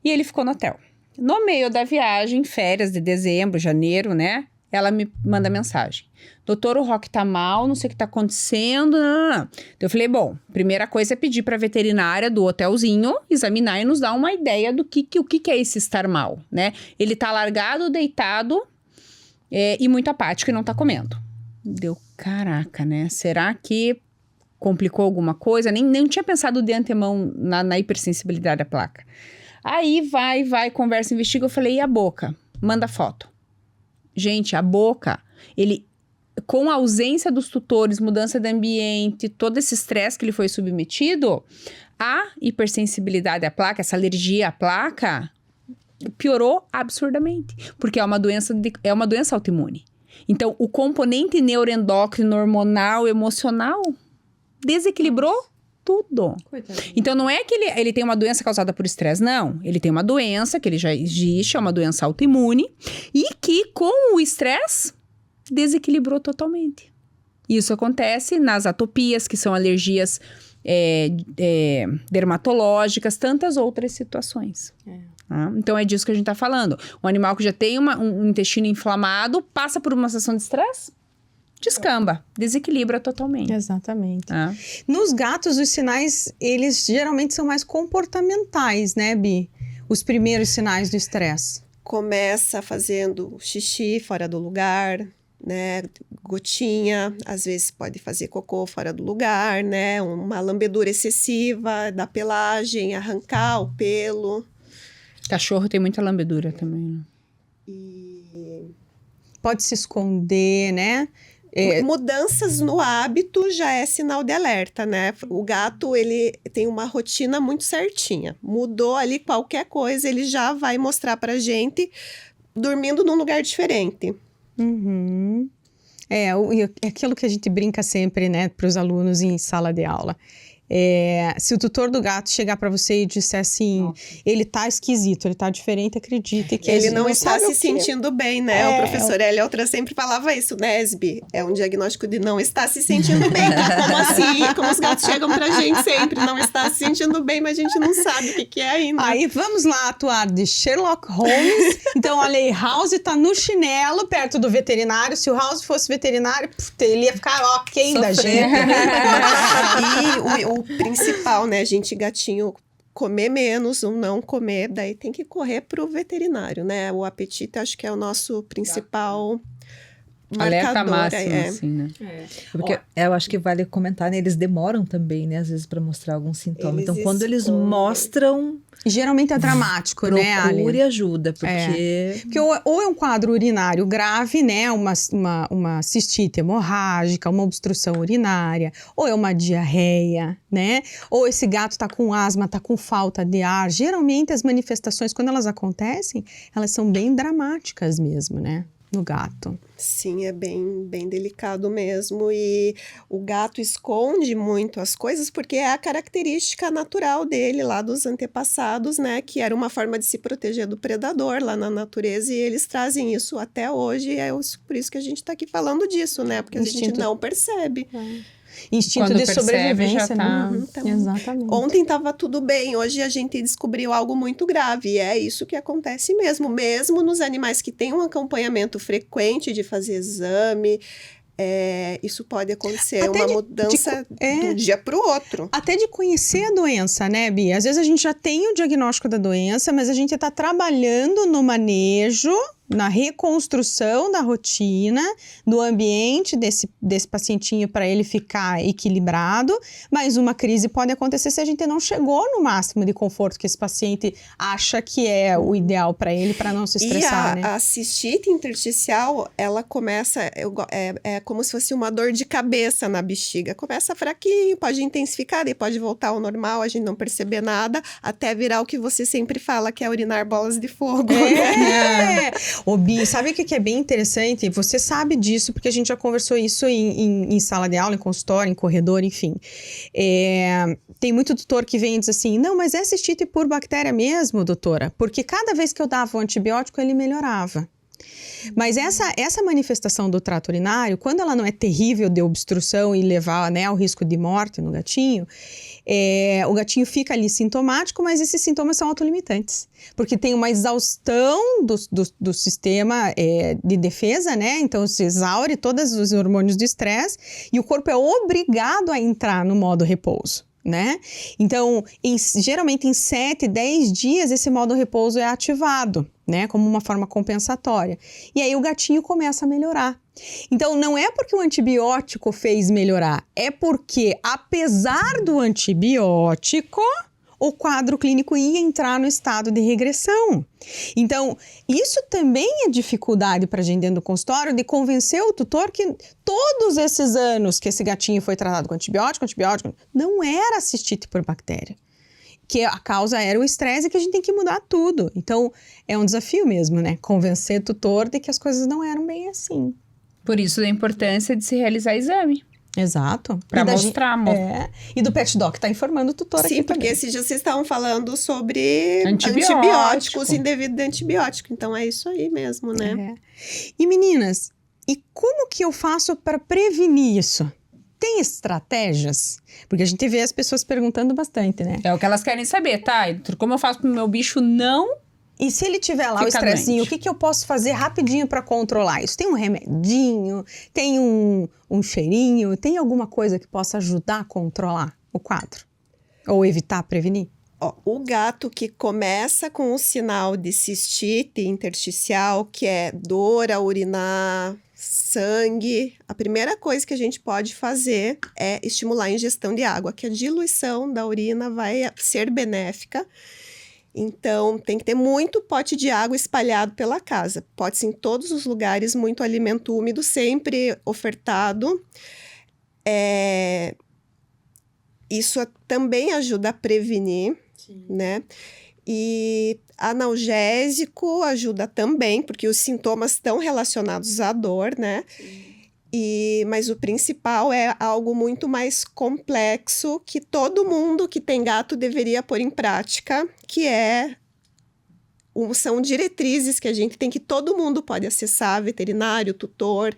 E ele ficou no hotel. No meio da viagem, férias de dezembro, janeiro, né? Ela me manda mensagem. Doutor, o Roque tá mal, não sei o que tá acontecendo. Não. Então eu falei, bom, primeira coisa é pedir pra veterinária do hotelzinho examinar e nos dar uma ideia do que é esse estar mal, né? Ele tá largado, deitado e muito apático e não tá comendo. Deu, caraca, né? Será que complicou alguma coisa? Nem tinha pensado de antemão na hipersensibilidade à placa. Aí vai, conversa, investiga. Eu falei, e a boca? Manda foto. Gente, a boca, ele, com a ausência dos tutores, mudança de ambiente, todo esse estresse que ele foi submetido, a hipersensibilidade à placa, essa alergia à placa, piorou absurdamente. Porque é uma doença autoimune. Então, o componente neuroendócrino, hormonal, emocional, desequilibrou tudo. Coitadinho. Então, não é que ele tem uma doença causada por estresse, não. Ele tem uma doença que ele já existe, é uma doença autoimune, e que com o estresse desequilibrou totalmente. Isso acontece nas atopias, que são alergias dermatológicas, tantas outras situações. Tá? Então, é disso que a gente tá falando. Um animal que já tem um intestino inflamado, passa por uma situação de estresse, descamba, desequilibra totalmente. Exatamente. Tá? Nos gatos, os sinais, eles geralmente são mais comportamentais, né, Bi? Os primeiros sinais do estresse. Começa fazendo xixi fora do lugar, né? Gotinha, às vezes pode fazer cocô fora do lugar, né? Uma lambedura excessiva da pelagem, arrancar o pelo. Cachorro tem muita lambedura também, né? Pode se esconder, né? Mudanças no hábito já é sinal de alerta, né? O gato, ele tem uma rotina muito certinha. Mudou ali qualquer coisa, ele já vai mostrar pra gente dormindo num lugar diferente. Uhum. É aquilo que a gente brinca sempre, né, para os alunos em sala de aula. Se o tutor do gato chegar para você e disser assim, ele tá esquisito, ele tá diferente, acredite que ele não está sabe se o quê. sentindo bem, né? O professor Elieltra sempre falava isso, Nesby, é um diagnóstico de não estar se sentindo bem. Como assim? Como os gatos chegam pra gente sempre, não está se sentindo bem, mas a gente não sabe o que é ainda. Aí vamos lá atuar de Sherlock Holmes. Então, olha aí, House tá no chinelo perto do veterinário. Se o House fosse veterinário, ele ia ficar ok da gente. E o principal, né, gente, gatinho comer menos ou não comer, daí tem que correr pro veterinário, né? O apetite acho que é o nosso principal Alerta marcador. máximo, assim, né? Porque eu acho que vale comentar, né? Eles demoram também, né? Às vezes para mostrar algum sintoma. Eles Então, quando eles escondem. mostram, Geralmente é dramático, né, Ali? procure ajuda, porque... Porque ou é um quadro urinário grave, né, uma cistite hemorrágica, uma obstrução urinária, ou é uma diarreia, né, ou esse gato tá com asma, tá com falta de ar. Geralmente as manifestações, quando elas acontecem, elas são bem dramáticas mesmo, né, no gato. Sim, é bem, bem delicado mesmo, e o gato esconde muito as coisas porque é a característica natural dele lá dos antepassados, né, que era uma forma de se proteger do predador lá na natureza, e eles trazem isso até hoje, e é por isso que a gente está aqui falando disso, né, porque a gente não percebe. Instinto Quando de percebe, sobrevivência, já tá. né? Então, Exatamente. Ontem estava tudo bem, hoje a gente descobriu algo muito grave, e é isso que acontece mesmo nos animais que têm um acompanhamento frequente de fazer exame, isso pode acontecer, Até uma mudança do dia para o outro. Até de conhecer a doença, né, Bia? Às vezes a gente já tem o diagnóstico da doença, mas a gente está trabalhando no manejo, na reconstrução da rotina, do ambiente desse pacientinho para ele ficar equilibrado, mas uma crise pode acontecer se a gente não chegou no máximo de conforto que esse paciente acha que é o ideal para ele, para não se estressar, né? A cistite intersticial, ela começa, é como se fosse uma dor de cabeça na bexiga. Começa fraquinho, pode intensificar, daí pode voltar ao normal, a gente não perceber nada, até virar o que você sempre fala, que é urinar bolas de fogo. Ô, Bi, sabe o que é bem interessante? Você sabe disso, porque a gente já conversou isso em sala de aula, em consultório, em corredor, enfim. Tem muito tutor que vem e diz assim, não, mas é cistite por bactéria mesmo, doutora? Porque cada vez que eu dava o antibiótico, ele melhorava. Mas essa manifestação do trato urinário, quando ela não é terrível de obstrução e levar, né, ao risco de morte no gatinho, o gatinho fica ali sintomático, mas esses sintomas são autolimitantes. Porque tem uma exaustão do sistema de defesa, né? Então se exaure todos os hormônios do estresse e o corpo é obrigado a entrar no modo repouso, né? Então, geralmente em 7, 10 dias esse modo repouso é ativado, né? Como uma forma compensatória. E aí o gatinho começa a melhorar. Então, não é porque o antibiótico fez melhorar, é porque, apesar do antibiótico, o quadro clínico ia entrar no estado de regressão. Então, isso também é dificuldade para a gente dentro do consultório de convencer o tutor que todos esses anos que esse gatinho foi tratado com antibiótico, não era cistite por bactéria. Que a causa era o estresse e que a gente tem que mudar tudo. Então, é um desafio mesmo, né? Convencer o tutor de que as coisas não eram bem assim. Por isso da importância de se realizar exame. Exato. Para mostrar, amor. E do Pet Doc tá informando o tutor aqui Sim, porque também. esses dias vocês estavam falando sobre Antibiótico. antibióticos indevido de antibiótico. Então, é isso aí mesmo, né? E meninas, e como que eu faço para prevenir isso? Tem estratégias? Porque a gente vê as pessoas perguntando bastante, né? É o que elas querem saber, tá? Como eu faço pro meu bicho não... E se ele tiver lá o Fica estressinho, doente. o que eu posso fazer rapidinho para controlar isso? Tem um remedinho? Tem um cheirinho? Tem alguma coisa que possa ajudar a controlar o quadro? Ou evitar, prevenir? Ó, o gato que começa com o sinal de cistite intersticial, que é dor a urinar, sangue, a primeira coisa que a gente pode fazer é estimular a ingestão de água, que a diluição da urina vai ser benéfica. Então, tem que ter muito pote de água espalhado pela casa. Pode ser em todos os lugares, muito alimento úmido, sempre ofertado. Isso também ajuda a prevenir, né? E analgésico ajuda também, porque os sintomas estão relacionados à dor, né? Mas o principal é algo muito mais complexo que todo mundo que tem gato deveria pôr em prática, que são diretrizes que a gente tem, que todo mundo pode acessar, veterinário, tutor,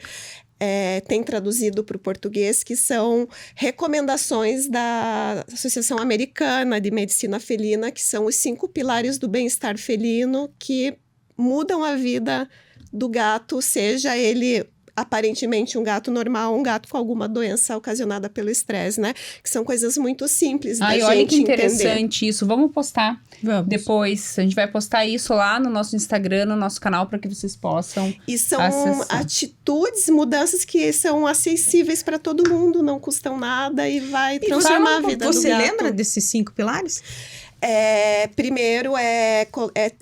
tem traduzido para o português, que são recomendações da Associação Americana de Medicina Felina, que são os 5 pilares do bem-estar felino que mudam a vida do gato, seja ele aparentemente um gato normal, um gato com alguma doença ocasionada pelo estresse, né? Que são coisas muito simples da gente olha que entender. interessante isso. Vamos postar Vamos. depois. A gente vai postar isso lá no nosso Instagram, no nosso canal, para que vocês possam E são acessar. atitudes, mudanças que são acessíveis para todo mundo, não custam nada e vai transformar a vida do gato. Você lembra desses 5 pilares? Primeiro é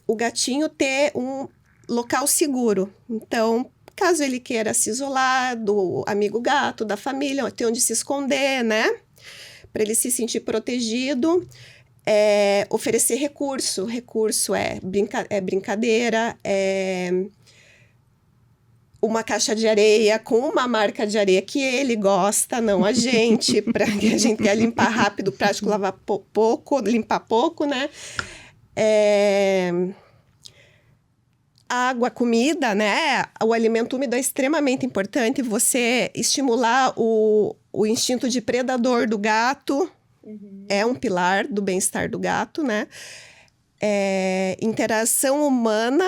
o gatinho ter um local seguro. Então, caso ele queira se isolar do amigo gato, da família, ter onde se esconder, né? Para ele se sentir protegido. Oferecer recurso. Recurso é brincadeira, uma caixa de areia com uma marca de areia que ele gosta, não a gente, para que a gente quer limpar rápido, prático, lavar pouco, limpar pouco, né? Água, comida, né? O alimento úmido é extremamente importante. Você estimular o instinto de predador do gato é um pilar do bem-estar do gato, né? Interação humana.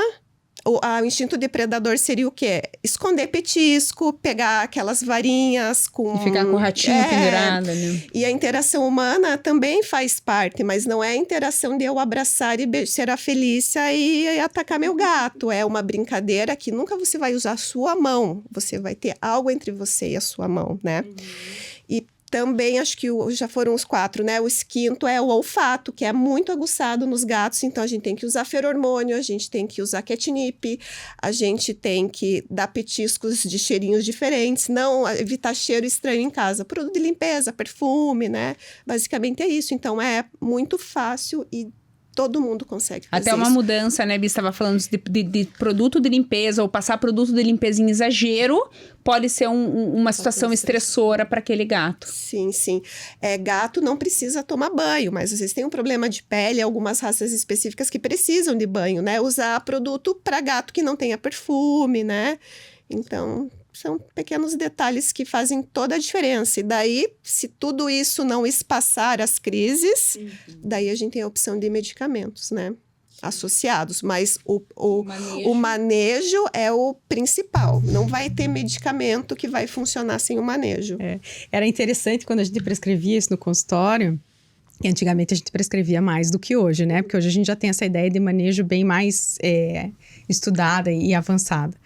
O instinto de predador seria o quê? Esconder petisco, pegar aquelas varinhas com... E ficar com o ratinho pendurado, né? E a interação humana também faz parte, mas não é a interação de eu abraçar e ser a Felícia e atacar meu gato. É uma brincadeira que nunca você vai usar a sua mão. Você vai ter algo entre você e a sua mão, né? E também, acho que já foram os 4, né? O 5º é o olfato, que é muito aguçado nos gatos. Então, a gente tem que usar feromônio, a gente tem que usar catnip, a gente tem que dar petiscos de cheirinhos diferentes, não evitar cheiro estranho em casa. Produto de limpeza, perfume, né? Basicamente é isso. Então, é muito fácil e Todo mundo consegue fazer Até uma isso. mudança, né, Bi? Estava falando de produto de limpeza ou passar produto de limpeza em exagero pode ser uma situação estressora para aquele gato. Sim, sim. Gato não precisa tomar banho, mas vocês têm um problema de pele, algumas raças específicas que precisam de banho, né? Usar produto para gato que não tenha perfume, né? Então, são pequenos detalhes que fazem toda a diferença. E daí, se tudo isso não espaçar as crises, daí a gente tem a opção de medicamentos, né? Associados. Mas o manejo é o principal. Não vai ter medicamento que vai funcionar sem o manejo. Era interessante quando a gente prescrevia isso no consultório, que antigamente a gente prescrevia mais do que hoje, né? Porque hoje a gente já tem essa ideia de manejo bem mais estudada e avançada.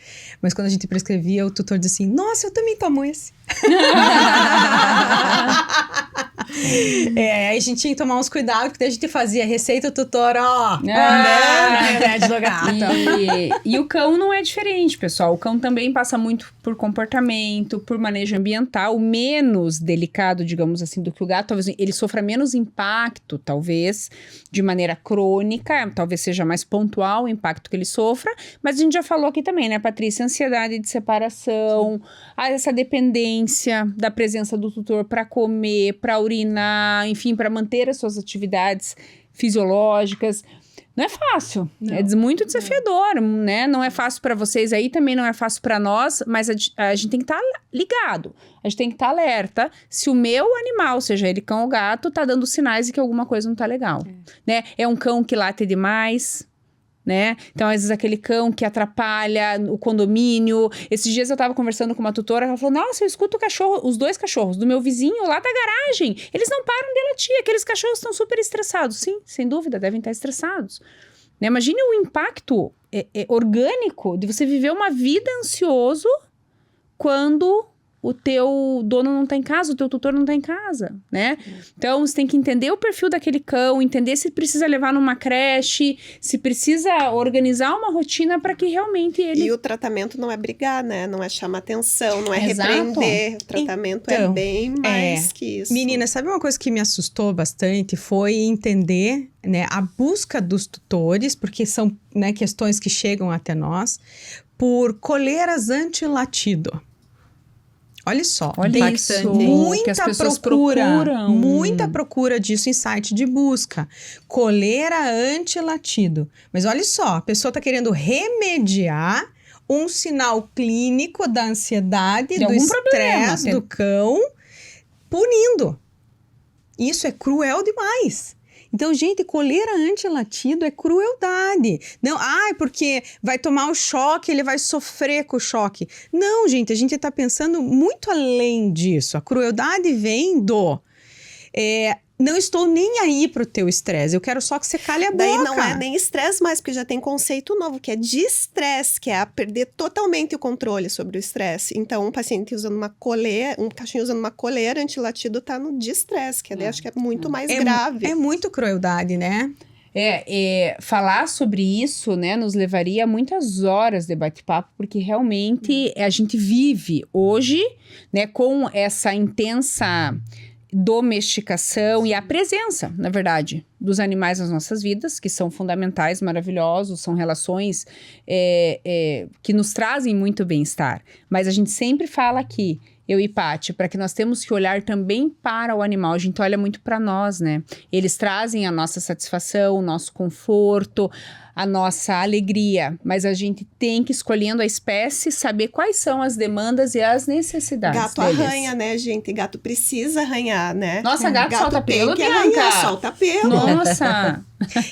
Mas quando a gente prescrevia, o tutor dizia assim, nossa, eu também tomo esse. Aí a gente tinha que tomar uns cuidados, porque daí a gente fazia receita, o tutor, remédio do gato. E o cão não é diferente, pessoal. O cão também passa muito por comportamento, por manejo ambiental, menos delicado, digamos assim, do que o gato. Talvez ele sofra menos impacto, talvez, de maneira crônica, talvez seja mais pontual o impacto que ele sofra, mas a gente já falou aqui também, né, Patrícia? Ansiedade de separação, essa dependência da presença do tutor para comer, para urinar, enfim, para manter as suas atividades fisiológicas. Não é fácil, é muito desafiador, né? Não é fácil para vocês aí, também não é fácil para nós, mas a gente tem que estar ligado, a gente tem que estar alerta se o meu animal, seja ele cão ou gato, tá dando sinais de que alguma coisa não tá legal, né? É um cão que late demais, né? Então, às vezes, aquele cão que atrapalha o condomínio. Esses dias eu tava conversando com uma tutora, ela falou, nossa, eu escuto os 2 cachorros do meu vizinho lá da garagem. Eles não param de latir, aqueles cachorros estão super estressados. Sim, sem dúvida, devem estar estressados. Né? Imagine o impacto orgânico de você viver uma vida ansioso quando o teu dono não tá em casa, o teu tutor não tá em casa, né? Então, você tem que entender o perfil daquele cão, entender se precisa levar numa creche, se precisa organizar uma rotina para que realmente ele... E o tratamento não é brigar, né? Não é chamar atenção, não é Exato. repreender. O tratamento é bem mais que isso. Menina, sabe uma coisa que me assustou bastante? Foi entender, né, a busca dos tutores, porque são, né, questões que chegam até nós, por coleiras anti-latido. Olha só, Olha isso, que muita as pessoas procuram. Muita procura disso em site de busca. Coleira anti-latido. Mas olha só, a pessoa está querendo remediar um sinal clínico da ansiedade, do estresse do cão, punindo. Isso é cruel demais. Então, gente, coleira anti-latido é crueldade. Não, porque vai tomar o choque, ele vai sofrer com o choque. Não, gente, a gente está pensando muito além disso. A crueldade vem do... não estou nem aí pro teu estresse, eu quero só que você cale a boca. Daí não é nem estresse mais, porque já tem conceito novo, que é de estresse, que é perder totalmente o controle sobre o estresse. Então, um paciente usando uma coleira, um cachorro usando uma coleira antilatido tá no de estresse, que acho que é muito mais grave. É muito crueldade, né? Falar sobre isso, né, nos levaria muitas horas de bate-papo, porque realmente a gente vive hoje, né, com essa intensa domesticação e a presença, na verdade, dos animais nas nossas vidas, que são fundamentais, maravilhosos, são relações que nos trazem muito bem-estar. Mas a gente sempre fala aqui, eu e Paty, para que nós temos que olhar também para o animal. A gente olha muito para nós, né? Eles trazem a nossa satisfação, o nosso conforto, a nossa alegria, mas a gente tem que, escolhendo a espécie, saber quais são as demandas e as necessidades Gato deles. arranha, né, gente? Gato precisa arranhar, né? Nossa, gato solta pelo, tem que Bianca. arranhar, solta pelo. Nossa!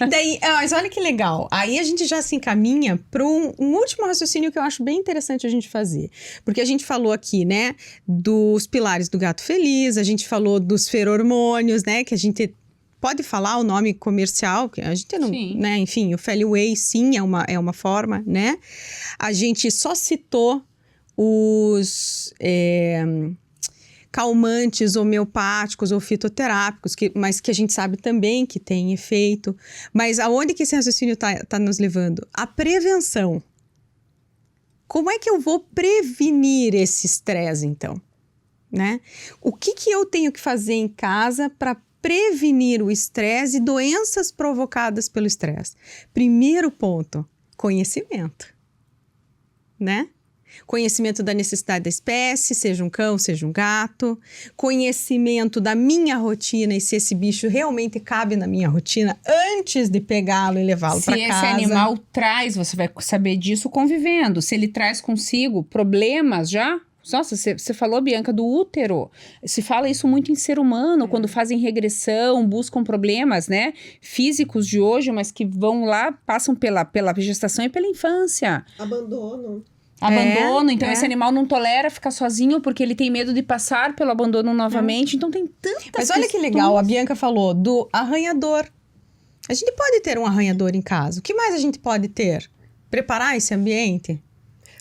Daí, mas olha que legal. Aí a gente já se encaminha para um último raciocínio que eu acho bem interessante a gente fazer. Porque a gente falou aqui, né, dos pilares do gato feliz, a gente falou dos feromônios, né, que a gente pode falar o nome comercial, que a gente não, né, enfim, o Feliway sim é uma forma, né? A gente só citou os calmantes homeopáticos ou fitoterápicos, mas que a gente sabe também que tem efeito. Mas aonde que esse raciocínio tá nos levando? A prevenção. Como é que eu vou prevenir esse estresse, então? Né? O que eu tenho que fazer em casa para prevenir o estresse e doenças provocadas pelo estresse? Primeiro ponto, conhecimento, né? Conhecimento da necessidade da espécie, seja um cão, seja um gato. Conhecimento da minha rotina e se esse bicho realmente cabe na minha rotina antes de pegá-lo e levá-lo para casa. Se esse animal traz, você vai saber disso convivendo. Se ele traz consigo problemas já... Nossa, você falou, Bianca, do útero. Se fala isso muito em ser humano, quando fazem regressão, buscam problemas, né? Físicos de hoje, mas que vão lá, passam pela gestação e pela infância. Abandono. Abandono, então esse animal não tolera ficar sozinho porque ele tem medo de passar pelo abandono novamente. Então tem tantas Mas olha que legal, a Bianca falou do arranhador. A gente pode ter um arranhador em casa. O que mais a gente pode ter? Preparar esse ambiente?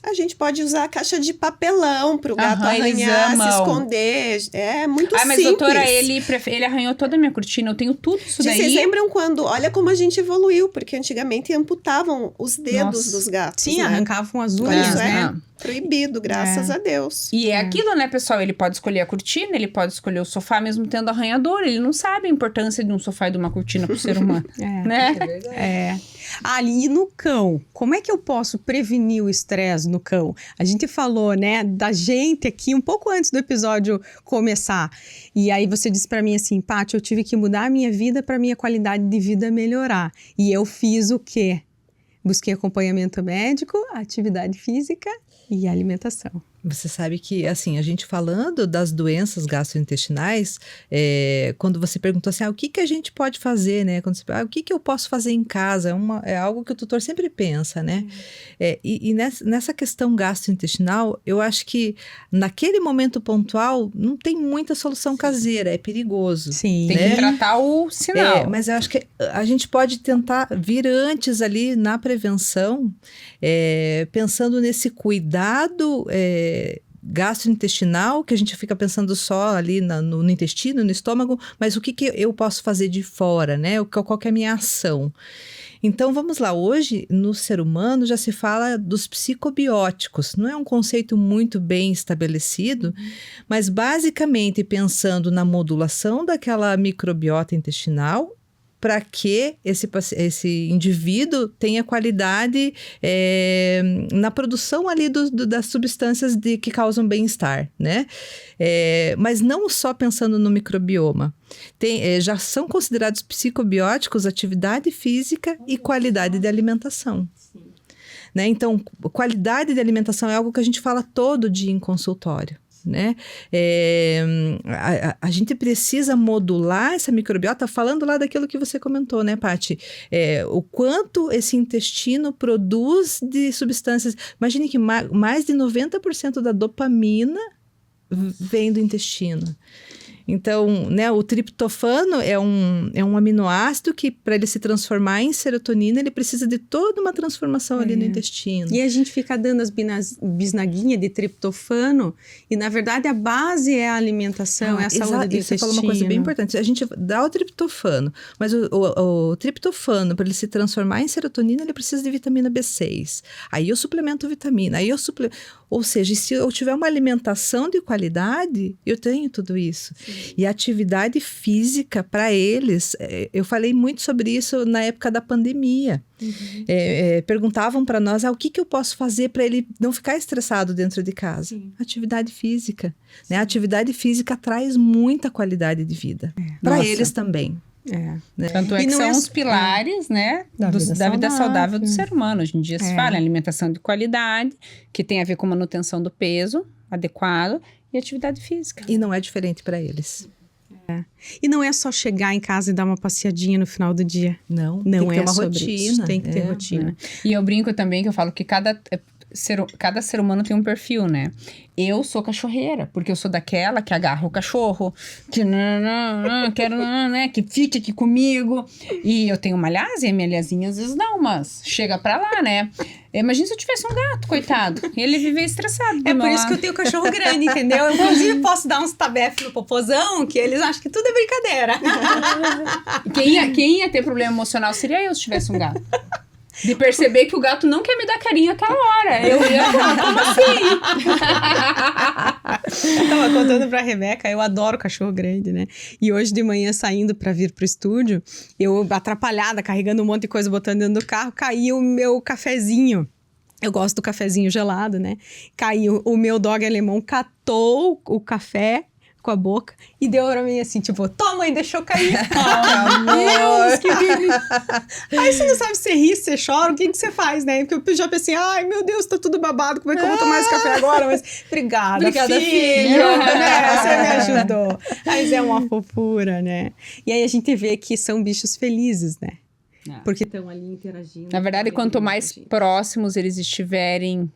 A gente pode usar a caixa de papelão para o gato Eles arranhar, se amam. esconder. É muito simples. Mas doutora, ele arranhou toda a minha cortina. Eu tenho tudo isso daí. Vocês lembram quando... Olha como a gente evoluiu, porque antigamente amputavam os dedos dos gatos, Sim, né? arrancavam as Agora unhas, isso né? proibido, graças a Deus. E é aquilo, né, pessoal? Ele pode escolher a cortina, ele pode escolher o sofá, mesmo tendo arranhador. Ele não sabe a importância de um sofá e de uma cortina pro ser humano, né? É verdade. E no cão, como é que eu posso prevenir o estresse no cão? A gente falou, né, da gente aqui um pouco antes do episódio começar. E aí você disse pra mim assim, Paty, eu tive que mudar a minha vida pra minha qualidade de vida melhorar. E eu fiz o quê? Busquei acompanhamento médico, atividade física e alimentação. Você sabe que, assim, a gente falando das doenças gastrointestinais, quando você perguntou assim, o que a gente pode fazer, né? Quando você, o que eu posso fazer em casa? É algo que o tutor sempre pensa, né? E nessa questão gastrointestinal, eu acho que naquele momento pontual não tem muita solução caseira, é perigoso. Sim. Tem que tratar o sinal. Mas eu acho que a gente pode tentar vir antes ali na prevenção, pensando nesse cuidado gastrointestinal, que a gente fica pensando só ali no intestino, no estômago, mas o que eu posso fazer de fora, né? Qual que é a minha ação? Então, vamos lá. Hoje, no ser humano, já se fala dos psicobióticos. Não é um conceito muito bem estabelecido, mas basicamente pensando na modulação daquela microbiota intestinal para que esse indivíduo tenha qualidade na produção ali das substâncias que causam bem-estar, né? Mas não só pensando no microbioma. Já são considerados psicobióticos atividade física e qualidade de alimentação. Né? Então, qualidade de alimentação é algo que a gente fala todo dia em consultório. Né? A gente precisa modular essa microbiota, falando lá daquilo que você comentou, né, Paty? O quanto esse intestino produz de substâncias. Imagine que mais de 90% da dopamina vem do intestino. Então, né, o triptofano é um aminoácido que, para ele se transformar em serotonina, ele precisa de toda uma transformação ali no intestino. E a gente fica dando as bisnaguinhas de triptofano e, na verdade, a base é a alimentação, é a saúde do intestino. Você falou uma coisa bem importante. A gente dá o triptofano, mas o triptofano, para ele se transformar em serotonina, ele precisa de vitamina B6. Aí eu suplemento vitamina, ou seja, se eu tiver uma alimentação de qualidade, eu tenho tudo isso. Sim. E a atividade física, para eles, eu falei muito sobre isso na época da pandemia. Perguntavam para nós, o que eu posso fazer para ele não ficar estressado dentro de casa? Sim. Atividade física. Né? A atividade física traz muita qualidade de vida. Para eles também. Né? Tanto que são os pilares, né, da vida saudável do ser humano. Hoje em dia se fala em alimentação de qualidade, que tem a ver com manutenção do peso adequado e atividade física. E não é diferente para eles. E não é só chegar em casa e dar uma passeadinha no final do dia. Não tem que ter uma rotina. Isso, tem que ter rotina. E eu brinco também que eu falo que cada ser humano tem um perfil, né? Eu sou cachorreira, porque eu sou daquela que agarra o cachorro, que quero, né, que fique aqui comigo. E eu tenho uma Lhasa, e a minha Lhazinha às vezes não, mas chega pra lá, né? Imagina se eu tivesse um gato, coitado. E ele viver estressado. É por isso que eu tenho cachorro grande, entendeu? Eu, inclusive, posso dar uns tabefes no popozão, que eles acham que tudo é brincadeira. Quem ia ter problema emocional seria eu se tivesse um gato. De perceber que o gato não quer me dar carinho aquela hora. Eu ia falar, como assim? Eu tava contando pra Rebeca, eu adoro cachorro grande, né? E hoje de manhã, saindo pra vir pro estúdio, eu atrapalhada, carregando um monte de coisa, botando dentro do carro, caiu o meu cafezinho. Eu gosto do cafezinho gelado, né? Caiu, o meu dog alemão catou o café com a boca e deu pra mim assim, tipo, toma, e deixou cair. Meu Deus, que delícia. Aí você não sabe se você ri, se você chora, o que você faz, né? Porque eu já pensei, ai, meu Deus, tá tudo babado, como é que eu vou tomar esse café agora? Mas obrigada, filho, né? Você me ajudou. Mas é uma fofura, né? E aí a gente vê que são bichos felizes, né? Porque estão ali interagindo. Na verdade, quanto mais próximos eles estiverem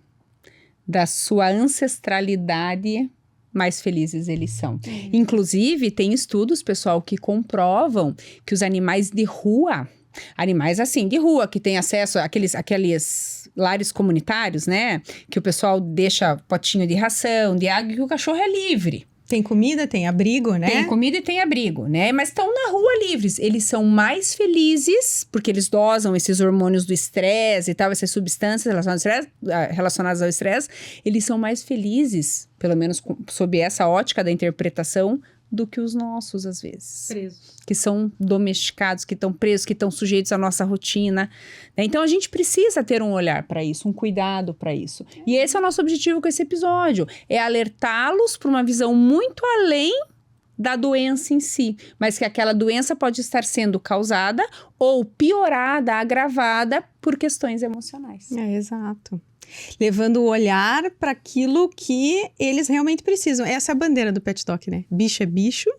da sua ancestralidade, mais felizes eles são. Inclusive, tem estudos, pessoal, que comprovam que os animais de rua, animais assim, de rua, que têm acesso àqueles lares comunitários, né? Que o pessoal deixa potinho de ração, de água, que o cachorro é livre. Tem comida, tem abrigo, né? Tem comida e tem abrigo, né? Mas estão na rua livres. Eles são mais felizes, porque eles dosam esses hormônios do estresse e tal, essas substâncias relacionadas ao estresse. Eles são mais felizes, pelo menos sob essa ótica da interpretação, do que os nossos, às vezes. Presos. Que são domesticados, que estão presos, que estão sujeitos à nossa rotina. Né? Então, a gente precisa ter um olhar para isso, um cuidado para isso. E esse é o nosso objetivo com esse episódio. É alertá-los para uma visão muito além da doença em si. Mas que aquela doença pode estar sendo causada ou piorada, agravada por questões emocionais. É, exato. Levando o olhar para aquilo que eles realmente precisam. Essa é a bandeira do Pet Doc, né? Bicho é bicho,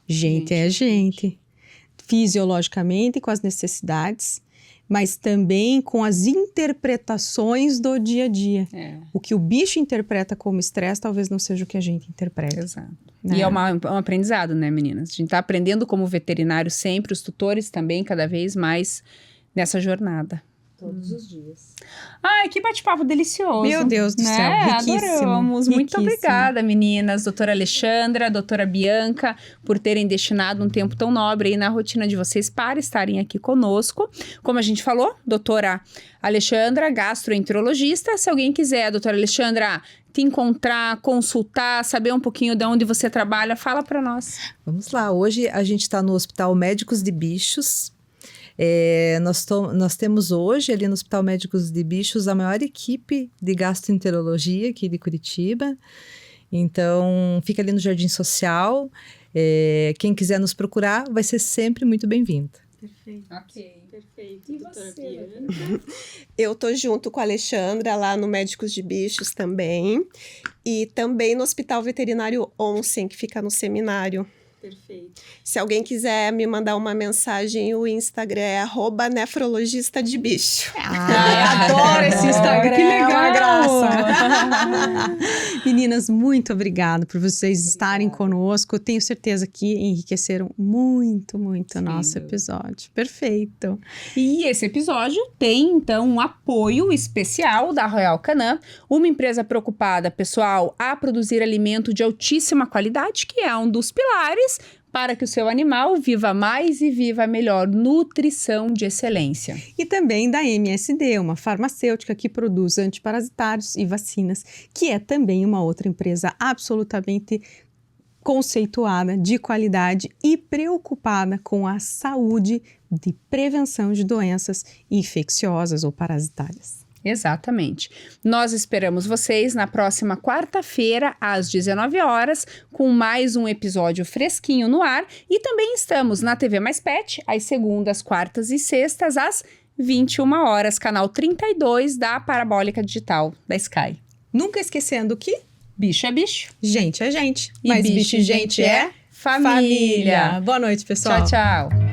gente é gente. Fisiologicamente, com as necessidades, mas também com as interpretações do dia a dia. O que o bicho interpreta como estresse, talvez não seja o que a gente interpreta. Exato. Né? E é um aprendizado, né, meninas? A gente tá aprendendo como veterinário sempre, os tutores também, cada vez mais nessa jornada. Todos os dias. Ai, que bate-papo delicioso. Meu Deus do céu, riquíssimo. Adoramos. Muito Riquíssimo. obrigada, meninas. Doutora Alexandra, doutora Bianca, por terem destinado um tempo tão nobre aí na rotina de vocês para estarem aqui conosco. Como a gente falou, doutora Alexandra, gastroenterologista. Se alguém quiser, doutora Alexandra, te encontrar, consultar, saber um pouquinho de onde você trabalha, fala para nós. Vamos lá, hoje a gente está no Hospital Médicos de Bichos. Nós temos hoje ali no Hospital Médicos de Bichos a maior equipe de gastroenterologia aqui de Curitiba. Então, fica ali no Jardim Social. Quem quiser nos procurar vai ser sempre muito bem-vindo. Perfeito. Ok. Perfeito. E doutora você, Bianca? Eu tô junto com a Alexandra lá no Médicos de Bichos também. E também no Hospital Veterinário Onsen, que fica no Seminário. Perfeito. Se alguém quiser me mandar uma mensagem, o Instagram é @nefrologista-de-bicho. Adoro esse Instagram. Que É uma legal. graça. Meninas, muito obrigada por vocês estarem conosco. Eu tenho certeza que enriqueceram muito, muito o nosso episódio. Perfeito. E esse episódio tem, então, um apoio especial da Royal Canin, uma empresa preocupada, pessoal, a produzir alimento de altíssima qualidade, que é um dos pilares para que o seu animal viva mais e viva melhor. Nutrição de excelência. E também da MSD, uma farmacêutica que produz antiparasitários e vacinas, que é também uma outra empresa absolutamente conceituada, de qualidade e preocupada com a saúde de prevenção de doenças infecciosas ou parasitárias. Exatamente. Nós esperamos vocês na próxima quarta-feira, às 19 horas, com mais um episódio fresquinho no ar. E também estamos na TV Mais Pet, às segundas, quartas e sextas, às 21 horas, canal 32 da Parabólica Digital da Sky. Nunca esquecendo que Bicho é bicho. gente é gente, E mas bicho bicho e gente é família. família. Boa noite, pessoal. Tchau, tchau.